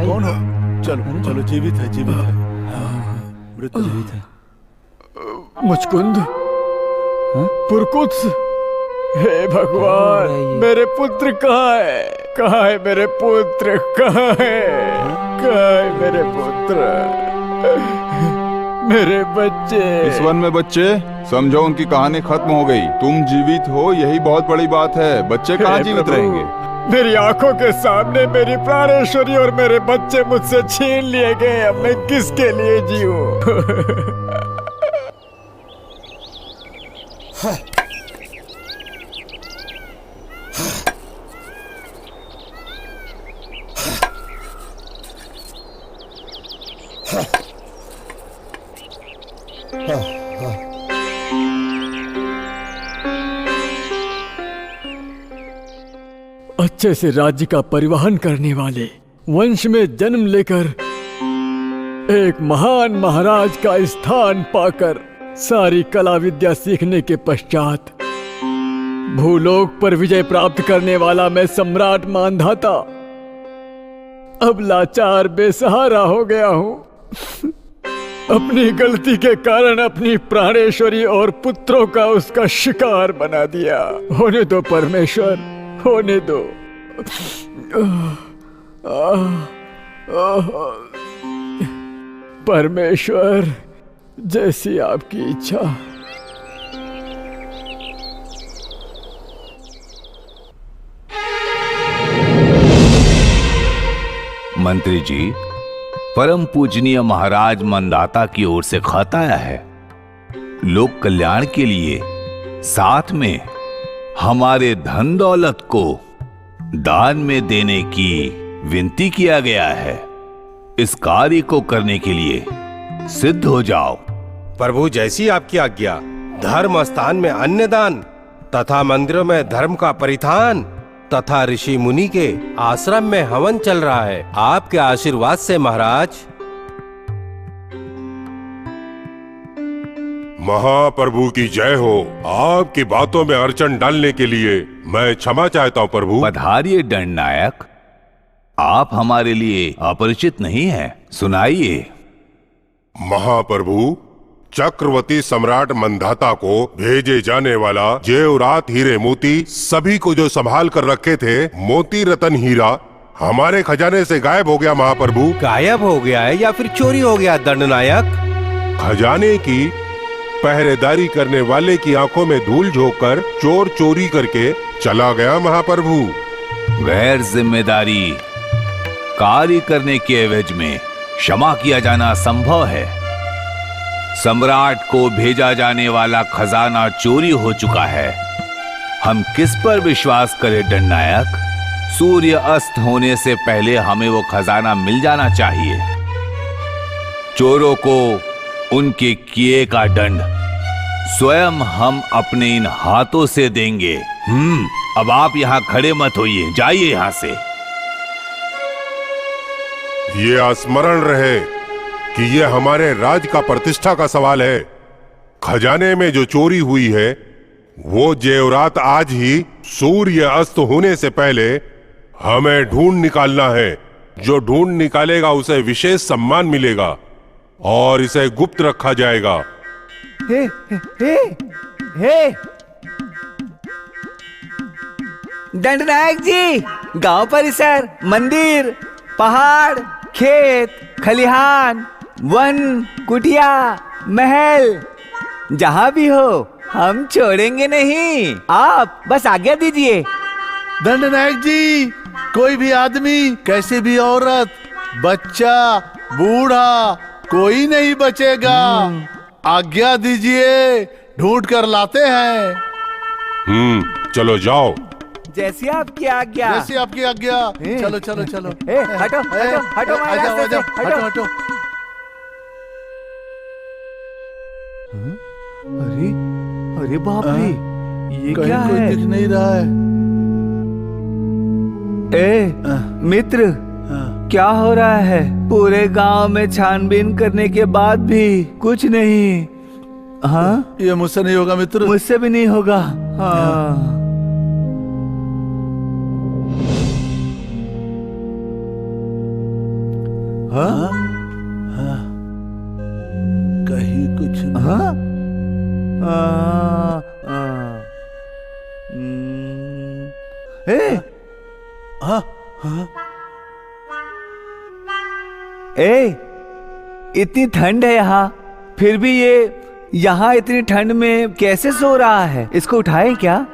कौन हो? चलो चलो, जीवित है, जीवित है, मृत जीवित है। मुचकुंद, पुरकुत्स, हे भगवान, मेरे पुत्र कहाँ है? कहाँ है मेरे पुत्र? कहाँ है? कहाँ है मेरे पुत्र? मेरे बच्चे। इस वन में बच्चे, समझो उनकी कहानी खत्म हो गई। तुम जीवित हो, यही बहुत बड़ी बात है। बच्चे कहाँ जीवित रहेंगे? मेरी आंखों के सामने मेरी प्राणेश्वरी और मेरे बच्चे मुझसे छीन लिए गए। अब मैं किसके लिए जीऊं? अच्छे से राज्य का परिवहन करने वाले, वंश में जन्म लेकर एक महान महाराज का स्थान पाकर सारी कला विद्या सीखने के पश्चात भूलोक पर विजय प्राप्त करने वाला मैं सम्राट मानधाता अब लाचार बेसहारा हो गया हूं। अपनी गलती के कारण अपनी प्राणेश्वरी और पुत्रों का उसका शिकार बना दिया। होने दो परमेश्वर, होने दो। परमेश्वर, जैसी आपकी इच्छा। मंत्री जी, परम पूजनीय महाराज मंदाता की ओर से खत आया है। लोक कल्याण के लिए साथ में हमारे धन दौलत को दान में देने की विनती किया गया है। इस कार्य को करने के लिए सिद्ध हो जाओ। प्रभु, जैसी आपकी आज्ञा। धर्म स्थान में अन्नदान तथा मंदिरों में धर्म का परिधान तथा ऋषि मुनि के आश्रम में हवन चल रहा है। आपके आशीर्वाद से महाराज। महाप्रभु की जय हो। आपकी बातों में अड़चन डालने के लिए मैं क्षमा चाहता हूँ प्रभु। पधारिए दंडनायक, आप हमारे लिए अपरिचित नहीं हैं। सुनाइए। महाप्रभु, चक्रवर्ती सम्राट मंधाता को भेजे जाने वाला जेवरात, हीरे मोती सभी को जो संभाल कर रखे थे, मोती रतन हीरा हमारे खजाने से गायब हो गया महाप्रभु। गायब हो गया है या फिर चोरी हो गया दंडनायक? खजाने की पहरेदारी करने वाले की आंखों में धूल झोंककर चोर चोरी करके चला गया महाप्रभु। गैर जिम्मेदारी कार्य करने के एवज में क्षमा किया जाना संभव है। सम्राट को भेजा जाने वाला खजाना चोरी हो चुका है। हम किस पर विश्वास करें दंडनायक? सूर्य अस्त होने से पहले हमें वो खजाना मिल जाना चाहिए। चोरों को उनके किए का दंड स्वयं हम अपने इन हाथों से देंगे। अब आप यहाँ खड़े मत होइए, जाइए यहाँ से। ये स्मरण रहे कि ये हमारे राज का प्रतिष्ठा का सवाल है। खजाने में जो चोरी हुई है वो जेवरात आज ही सूर्य अस्त होने से पहले हमें ढूंढ निकालना है। जो ढूंढ निकालेगा उसे विशेष सम्मान मिलेगा और इसे गुप्त रखा जाएगा। हे, हे, हे। दंडनायक जी, गांव परिसर, मंदिर, पहाड़, खेत, खलिहान, वन, कुटिया, महल, जहां भी हो हम छोड़ेंगे नहीं। आप बस आज्ञा दीजिए। दंडनायक जी, कोई भी आदमी, कैसी भी औरत, बच्चा, बूढ़ा, कोई नहीं बचेगा। आज्ञा दीजिए, ढूंढ कर लाते हैं। चलो जाओ। जैसी आपकी आज्ञा। जैसी आपकी आज्ञा। चलो चलो चलो। हटो हटो हटो, हटो हटो। अरे अरे बाप रे, ये क्या है? कोई दिख नहीं रहा है। मित्र, क्या हो रहा है? पूरे गांव में छानबीन करने के बाद भी कुछ नहीं। हाँ, ये मुझसे नहीं होगा मित्र। मुझसे भी नहीं होगा। हाँ। हाँ? हाँ। कहीं कुछ नहीं। हाँ? हाँ? हाँ? इतनी ठंड है यहाँ, फिर भी ये यहाँ इतनी ठंड में कैसे सो रहा है? इसको उठाएं क्या?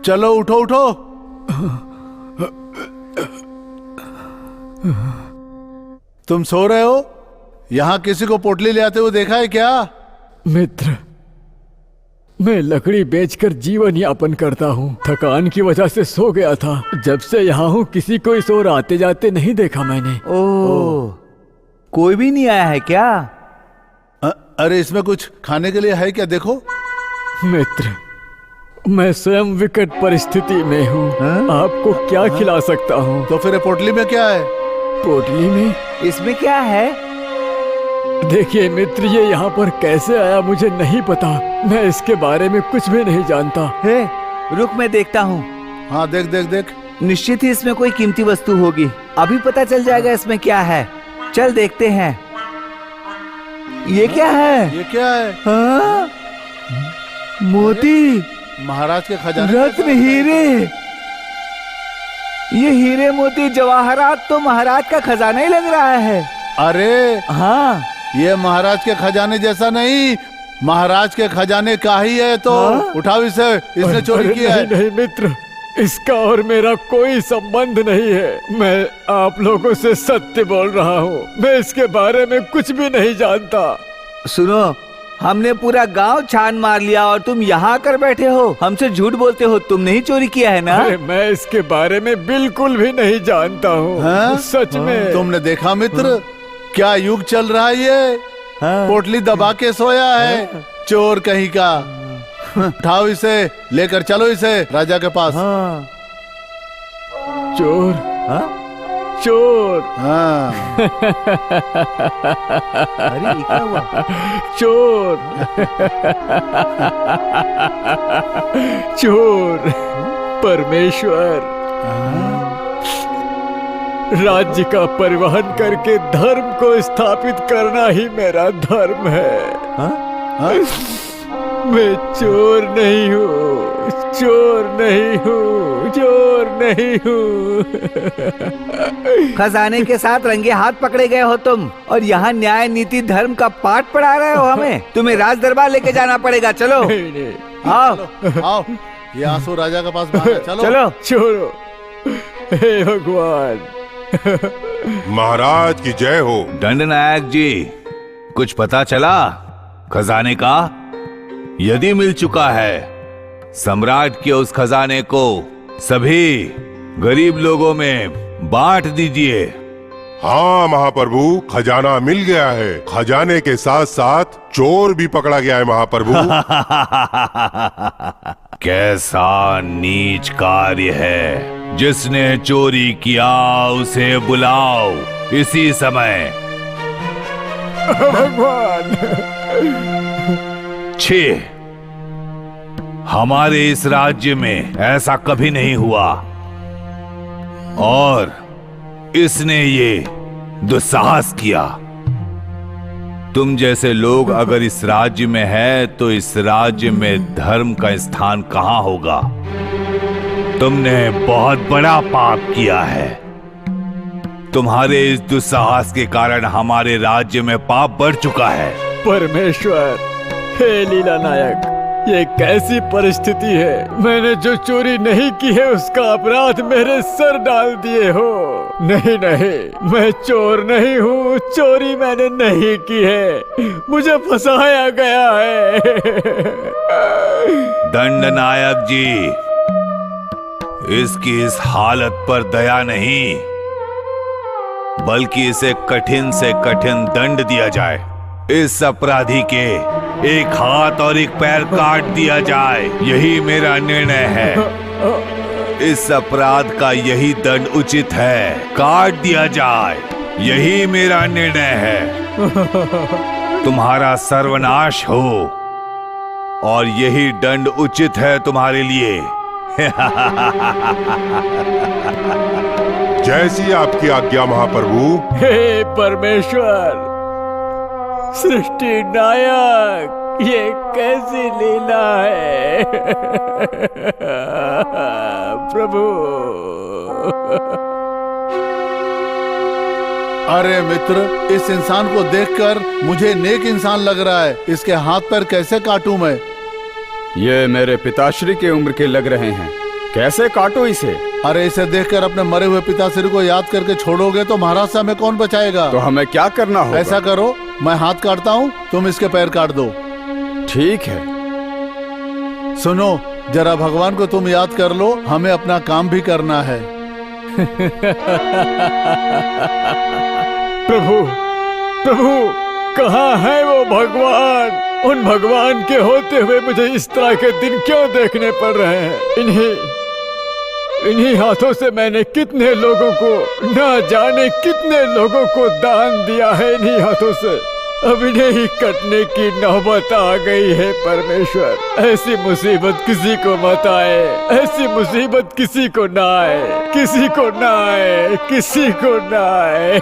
चलो उठो उठो। तुम सो रहे हो? यहाँ किसी को पोटली ले आते हुए देखा है क्या? मित्र, मैं लकड़ी बेचकर जीवन यापन करता हूँ। थकान की वजह से सो गया था। जब से यहाँ हूँ किसी को इस ओर आते जाते नहीं देखा मैंने। ओह, कोई भी नहीं आया है क्या? अरे इसमें कुछ खाने के लिए है क्या? देखो। मित्र, मैं स्वयं विकट परिस्थिति में हूँ। आपको क्या खिला सकता हूँ? तो फिर पोटली में क्या है? पोटली में? इसमें क्या है? देखिए मित्र, ये यहाँ पर कैसे आया मुझे नहीं पता। मैं इसके बारे में कुछ भी नहीं जानता। रुक, मैं देखता हूँ। हाँ, देख देख देख। निश्चित ही इसमें कोई कीमती वस्तु होगी। अभी पता चल जाएगा इसमें क्या है। चल देखते हैं। ये क्या है? ये क्या है? हाँ? मोती, महाराज के खजाने, रत्न, हीरे। ये हीरे मोती जवाहरात तो महाराज का खजाना ही लग रहा है। अरे हाँ, ये महाराज के खजाने जैसा नहीं, महाराज के खजाने का ही है। तो उठाओ इसे, इसने चोरी किया है। नहीं मित्र, इसका और मेरा कोई संबंध नहीं है। मैं आप लोगों से सत्य बोल रहा हूँ। मैं इसके बारे में कुछ भी नहीं जानता। सुनो, हमने पूरा गांव छान मार लिया और तुम यहाँ आकर बैठे हो, हमसे झूठ बोलते हो। तुमने ही चोरी किया है ना? अरे मैं इसके बारे में बिल्कुल भी नहीं जानता हूँ। सच में। तुमने देखा मित्र, क्या युग चल रहा है ये? पोटली दबा के सोया है, चोर कहीं का। उठाओ इसे, लेकर चलो इसे राजा के पास। चोर? चोर? अरे ये क्या हुआ? चोर। चोर, परमेश्वर। राज्य का परिवहन करके धर्म को स्थापित करना ही मेरा धर्म है। मैं चोर नहीं हूँ, चोर नहीं हूँ, चोर नहीं हूँ। खजाने के साथ रंगे हाथ पकड़े गए हो तुम, और यहाँ न्याय नीति धर्म का पाठ पढ़ा रहे हो हमें। तुम्हें राज दरबार लेके जाना पड़ेगा। चलो आओ आओ, ये आंसू राजा के पास है। चलो चलो। छोड़ो, हे भगवान। महाराज की जय हो। दंडनायक जी, कुछ पता चला खजाने का? यदि मिल चुका है, सम्राट के उस खजाने को सभी गरीब लोगों में बांट दीजिए। हाँ महाप्रभु, खजाना मिल गया है। खजाने के साथ साथ चोर भी पकड़ा गया है महाप्रभु। कैसा नीच कार्य है। जिसने चोरी किया उसे बुलाओ इसी समय। भगवान। छी, हमारे इस राज्य में ऐसा कभी नहीं हुआ और इसने ये दुस्साहस किया। तुम जैसे लोग अगर इस राज्य में है तो इस राज्य में धर्म का स्थान कहां होगा। तुमने बहुत बड़ा पाप किया है। तुम्हारे इस दुस्साहस के कारण हमारे राज्य में पाप बढ़ चुका है। परमेश्वर, हे लीला नायक, ये कैसी परिस्थिति है। मैंने जो चोरी नहीं की है उसका अपराध मेरे सर डाल दिए हो। नहीं नहीं, मैं चोर नहीं हूँ, चोरी मैंने नहीं की है, मुझे फंसाया गया है। दंड नायक जी, इसकी इस हालत पर दया नहीं बल्कि इसे कठिन से कठिन दंड दिया जाए। इस अपराधी के एक हाथ और एक पैर काट दिया जाए, यही मेरा निर्णय है। इस अपराध का यही दंड उचित है, काट दिया जाए, यही मेरा निर्णय है। तुम्हारा सर्वनाश हो और यही दंड उचित है तुम्हारे लिए। जैसी आपकी आज्ञा महाप्रभु। हे परमेश्वर, सृष्टि नायक, ये कैसी लीला है। प्रभु। अरे मित्र, इस इंसान को देखकर मुझे नेक इंसान लग रहा है। इसके हाथ पैर कैसे काटूं मैं? ये मेरे पिताश्री के उम्र के लग रहे हैं, कैसे काटो इसे? अरे इसे देखकर अपने मरे हुए पिताश्री को याद करके छोड़ोगे तो महाराज से हमें कौन बचाएगा? तो हमें क्या करना होगा? ऐसा करो, मैं हाथ काटता हूँ, तुम इसके पैर काट दो। ठीक है। सुनो, जरा भगवान को तुम याद कर लो, हमें अपना काम भी करना है। प्रभु, प्रभु, कहाँ है वो भगवान? उन भगवान के होते हुए मुझे इस तरह के दिन क्यों देखने पड़ रहे हैं? इन्हीं हाथों से मैंने कितने लोगों को, न जाने कितने लोगों को दान दिया है। इन्हीं हाथों से अब इन्हें ही कटने की नौबत आ गई है। परमेश्वर, ऐसी मुसीबत किसी को मत आए, ऐसी मुसीबत किसी को ना आए, किसी को ना आए, किसी को ना आए।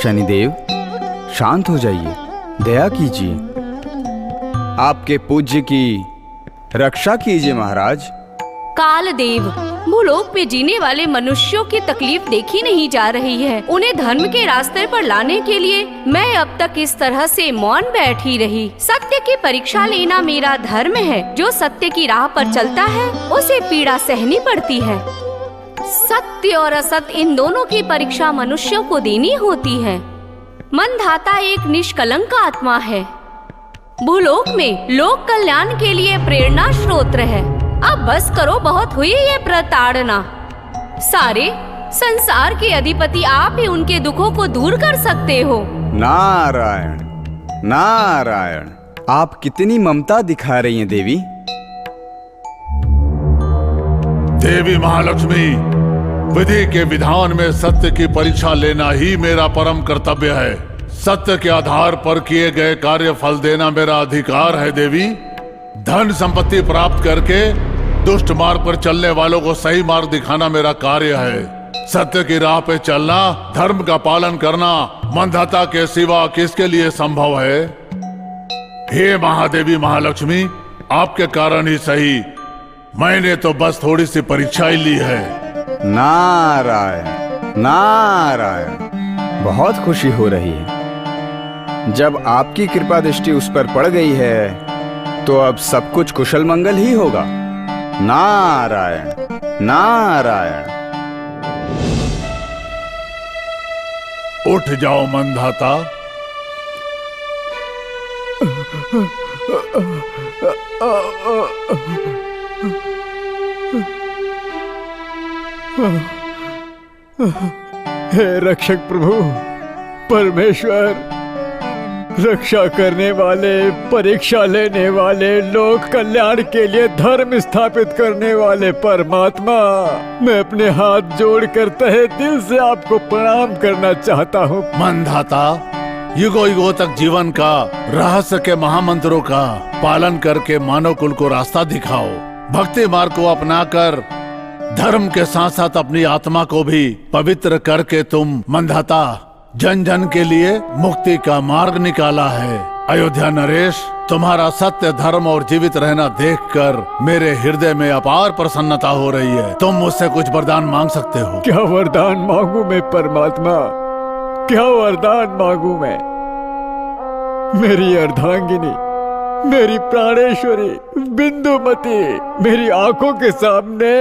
शनिदेव, शांत हो जाइए, दया कीजिए, आपके पूज्य की रक्षा कीजिए महाराज। कालदेव, भूलोक में जीने वाले मनुष्यों की तकलीफ देखी नहीं जा रही है। उन्हें धर्म के रास्ते पर लाने के लिए मैं अब तक इस तरह से मौन बैठी रही। सत्य की परीक्षा लेना मेरा धर्म है। जो सत्य की राह पर चलता है उसे पीड़ा सहनी पड़ती है। सत्य और असत्य इन दोनों की परीक्षा मनुष्यों को देनी होती है। मंधाता एक निष्कलंक आत्मा है। भूलोक में लोक कल्याण के लिए प्रेरणा स्रोत है। अब बस करो, बहुत हुई ये प्रताड़ना। सारे संसार के अधिपति आप ही उनके दुखों को दूर कर सकते हो। नारायण नारायण, आप कितनी ममता दिखा रही हैं देवी। देवी महालक्ष्मी, विधि के विधान में सत्य की परीक्षा लेना ही मेरा परम कर्तव्य है। सत्य के आधार पर किए गए कार्य फल देना मेरा अधिकार है देवी। धन संपत्ति प्राप्त करके दुष्ट मार्ग पर चलने वालों को सही मार्ग दिखाना मेरा कार्य है। सत्य की राह पे चलना, धर्म का पालन करना मंधाता के सिवा किसके लिए संभव है। हे महादेवी महालक्ष्मी, आपके कारण ही सही मैंने तो बस थोड़ी सी परीक्षा ही ली है। नारायण नारायण, बहुत खुशी हो रही है। जब आपकी कृपा दृष्टि उस पर पड़ गई है तो अब सब कुछ कुशल मंगल ही होगा। नारायण नारायण। उठ जाओ मंधाता। हे रक्षक प्रभु, परमेश्वर, रक्षा करने वाले, परीक्षा लेने वाले, लोक कल्याण के लिए धर्म स्थापित करने वाले परमात्मा, मैं अपने हाथ जोड़कर तहे दिल से आपको प्रणाम करना चाहता हूँ। मंधाता, युगों युगों तक जीवन का रहस्य के महामंत्रों का पालन करके मानव कुल को रास्ता दिखाओ। भक्ति मार्ग को अपनाकर धर्म के साथ साथ अपनी आत्मा को भी पवित्र करके तुम मंधाता जन जन के लिए मुक्ति का मार्ग निकाला है। अयोध्या नरेश, तुम्हारा सत्य, धर्म और जीवित रहना देखकर मेरे हृदय में अपार प्रसन्नता हो रही है। तुम मुझसे कुछ वरदान मांग सकते हो। क्या वरदान मांगू मैं परमात्मा, क्या वरदान मांगू मैं। मेरी अर्धांगिनी, मेरी प्राणेश्वरी बिंदुमती मेरी आंखों के सामने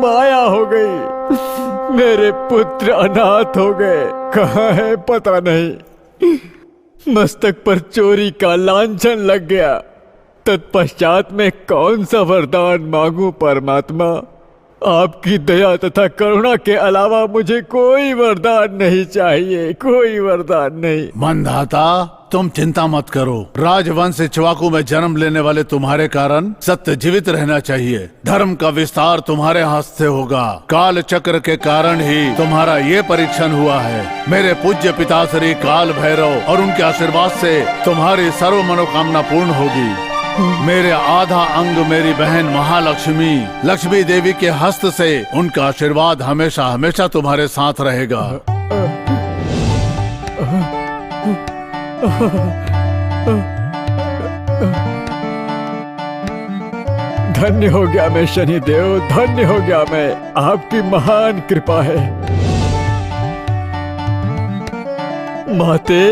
माया हो गई। मेरे पुत्र अनाथ हो गए, कहाँ है पता नहीं। मस्तक पर चोरी का लांछन लग गया। तत्पश्चात में कौन सा वरदान मांगू परमात्मा। आपकी दया तथा करुणा के अलावा मुझे कोई वरदान नहीं चाहिए, कोई वरदान नहीं। मंधाता, तुम चिंता मत करो। राजवंश इक्ष्वाकु में जन्म लेने वाले तुम्हारे कारण सत्य जीवित रहना चाहिए। धर्म का विस्तार तुम्हारे हाथ से होगा। काल चक्र के कारण ही तुम्हारा ये परीक्षण हुआ है। मेरे पूज्य पिता श्री काल भैरव और उनके आशीर्वाद से तुम्हारी सर्व मनोकामना पूर्ण होगी। मेरे आधा अंग मेरी बहन महालक्ष्मी, लक्ष्मी देवी के हस्त से उनका आशीर्वाद हमेशा हमेशा तुम्हारे साथ रहेगा। धन्य हो गया मैं शनिदेव, धन्य हो गया मैं। आपकी महान कृपा है। माते,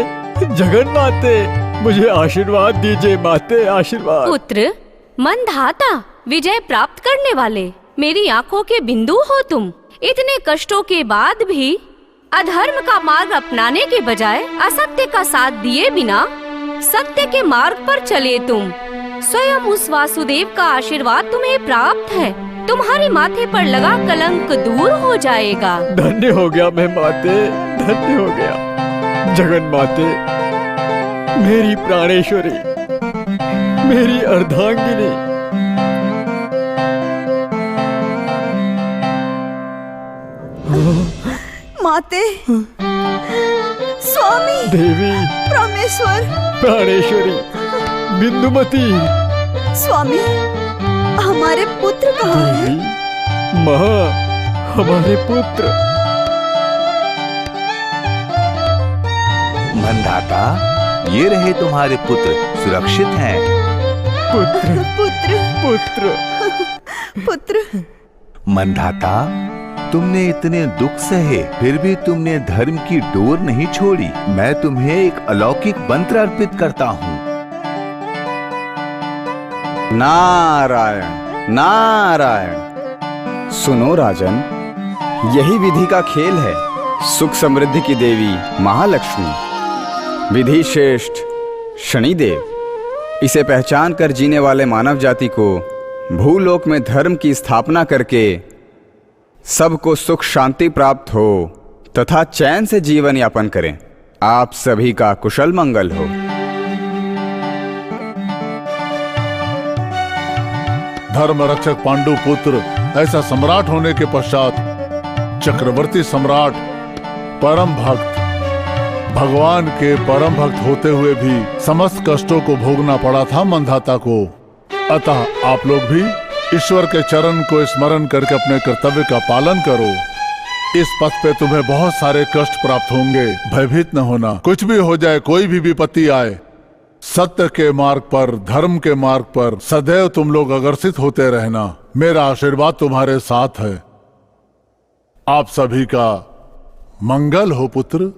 जगन माते, मुझे आशीर्वाद दीजिए माते, आशीर्वाद। पुत्र मंधाता, विजय प्राप्त करने वाले, मेरी आंखों के बिंदु हो तुम। इतने कष्टों के बाद भी अधर्म का मार्ग अपनाने के बजाय असत्य का साथ दिए बिना सत्य के मार्ग पर चले तुम। स्वयं उस वासुदेव का आशीर्वाद तुम्हें प्राप्त है। तुम्हारे माथे पर लगा कलंक दूर हो जाएगा। धन्य हो गया मैं माते, धन्य हो गया। जगन माते, मेरी प्राणेश्वरी, मेरी अर्धांगिनी, माते, स्वामी, देवी, परमेश्वर, प्राणेश्वरी, बिंदुमती, स्वामी, हमारे पुत्र कहाँ हैं? माँ, हमारे पुत्र। मंधाता, ये रहे तुम्हारे पुत्र, सुरक्षित हैं। पुत्र पुत्र पुत्र। मंधाता, तुमने इतने दुख सहे, फिर भी तुमने धर्म की डोर नहीं छोड़ी। मैं तुम्हें एक अलौकिक मंत्र अर्पित करता हूँ। नारायण नारायण। सुनो राजन, यही विधि का खेल है। सुख समृद्धि की देवी महालक्ष्मी, विधि श्रेष्ठ शनिदेव, इसे पहचान कर जीने वाले मानव जाति को भूलोक में धर्म की स्थापना करके सबको सुख शांति प्राप्त हो तथा चैन से जीवन यापन करें। आप सभी का कुशल मंगल हो। धर्म रक्षक पांडु पुत्र ऐसा सम्राट होने के पश्चात चक्रवर्ती सम्राट परम भक्त, भगवान के परम भक्त होते हुए भी समस्त कष्टों को भोगना पड़ा था मंधाता को। अतः आप लोग भी ईश्वर के चरण को स्मरण करके अपने कर्तव्य का पालन करो। इस पथ पे तुम्हें बहुत सारे कष्ट प्राप्त होंगे, भयभीत न होना। कुछ भी हो जाए, कोई भी विपत्ति आए, सत्य के मार्ग पर, धर्म के मार्ग पर सदैव तुम लोग अग्रसित होते रहना। मेरा आशीर्वाद तुम्हारे साथ है। आप सभी का मंगल हो पुत्र।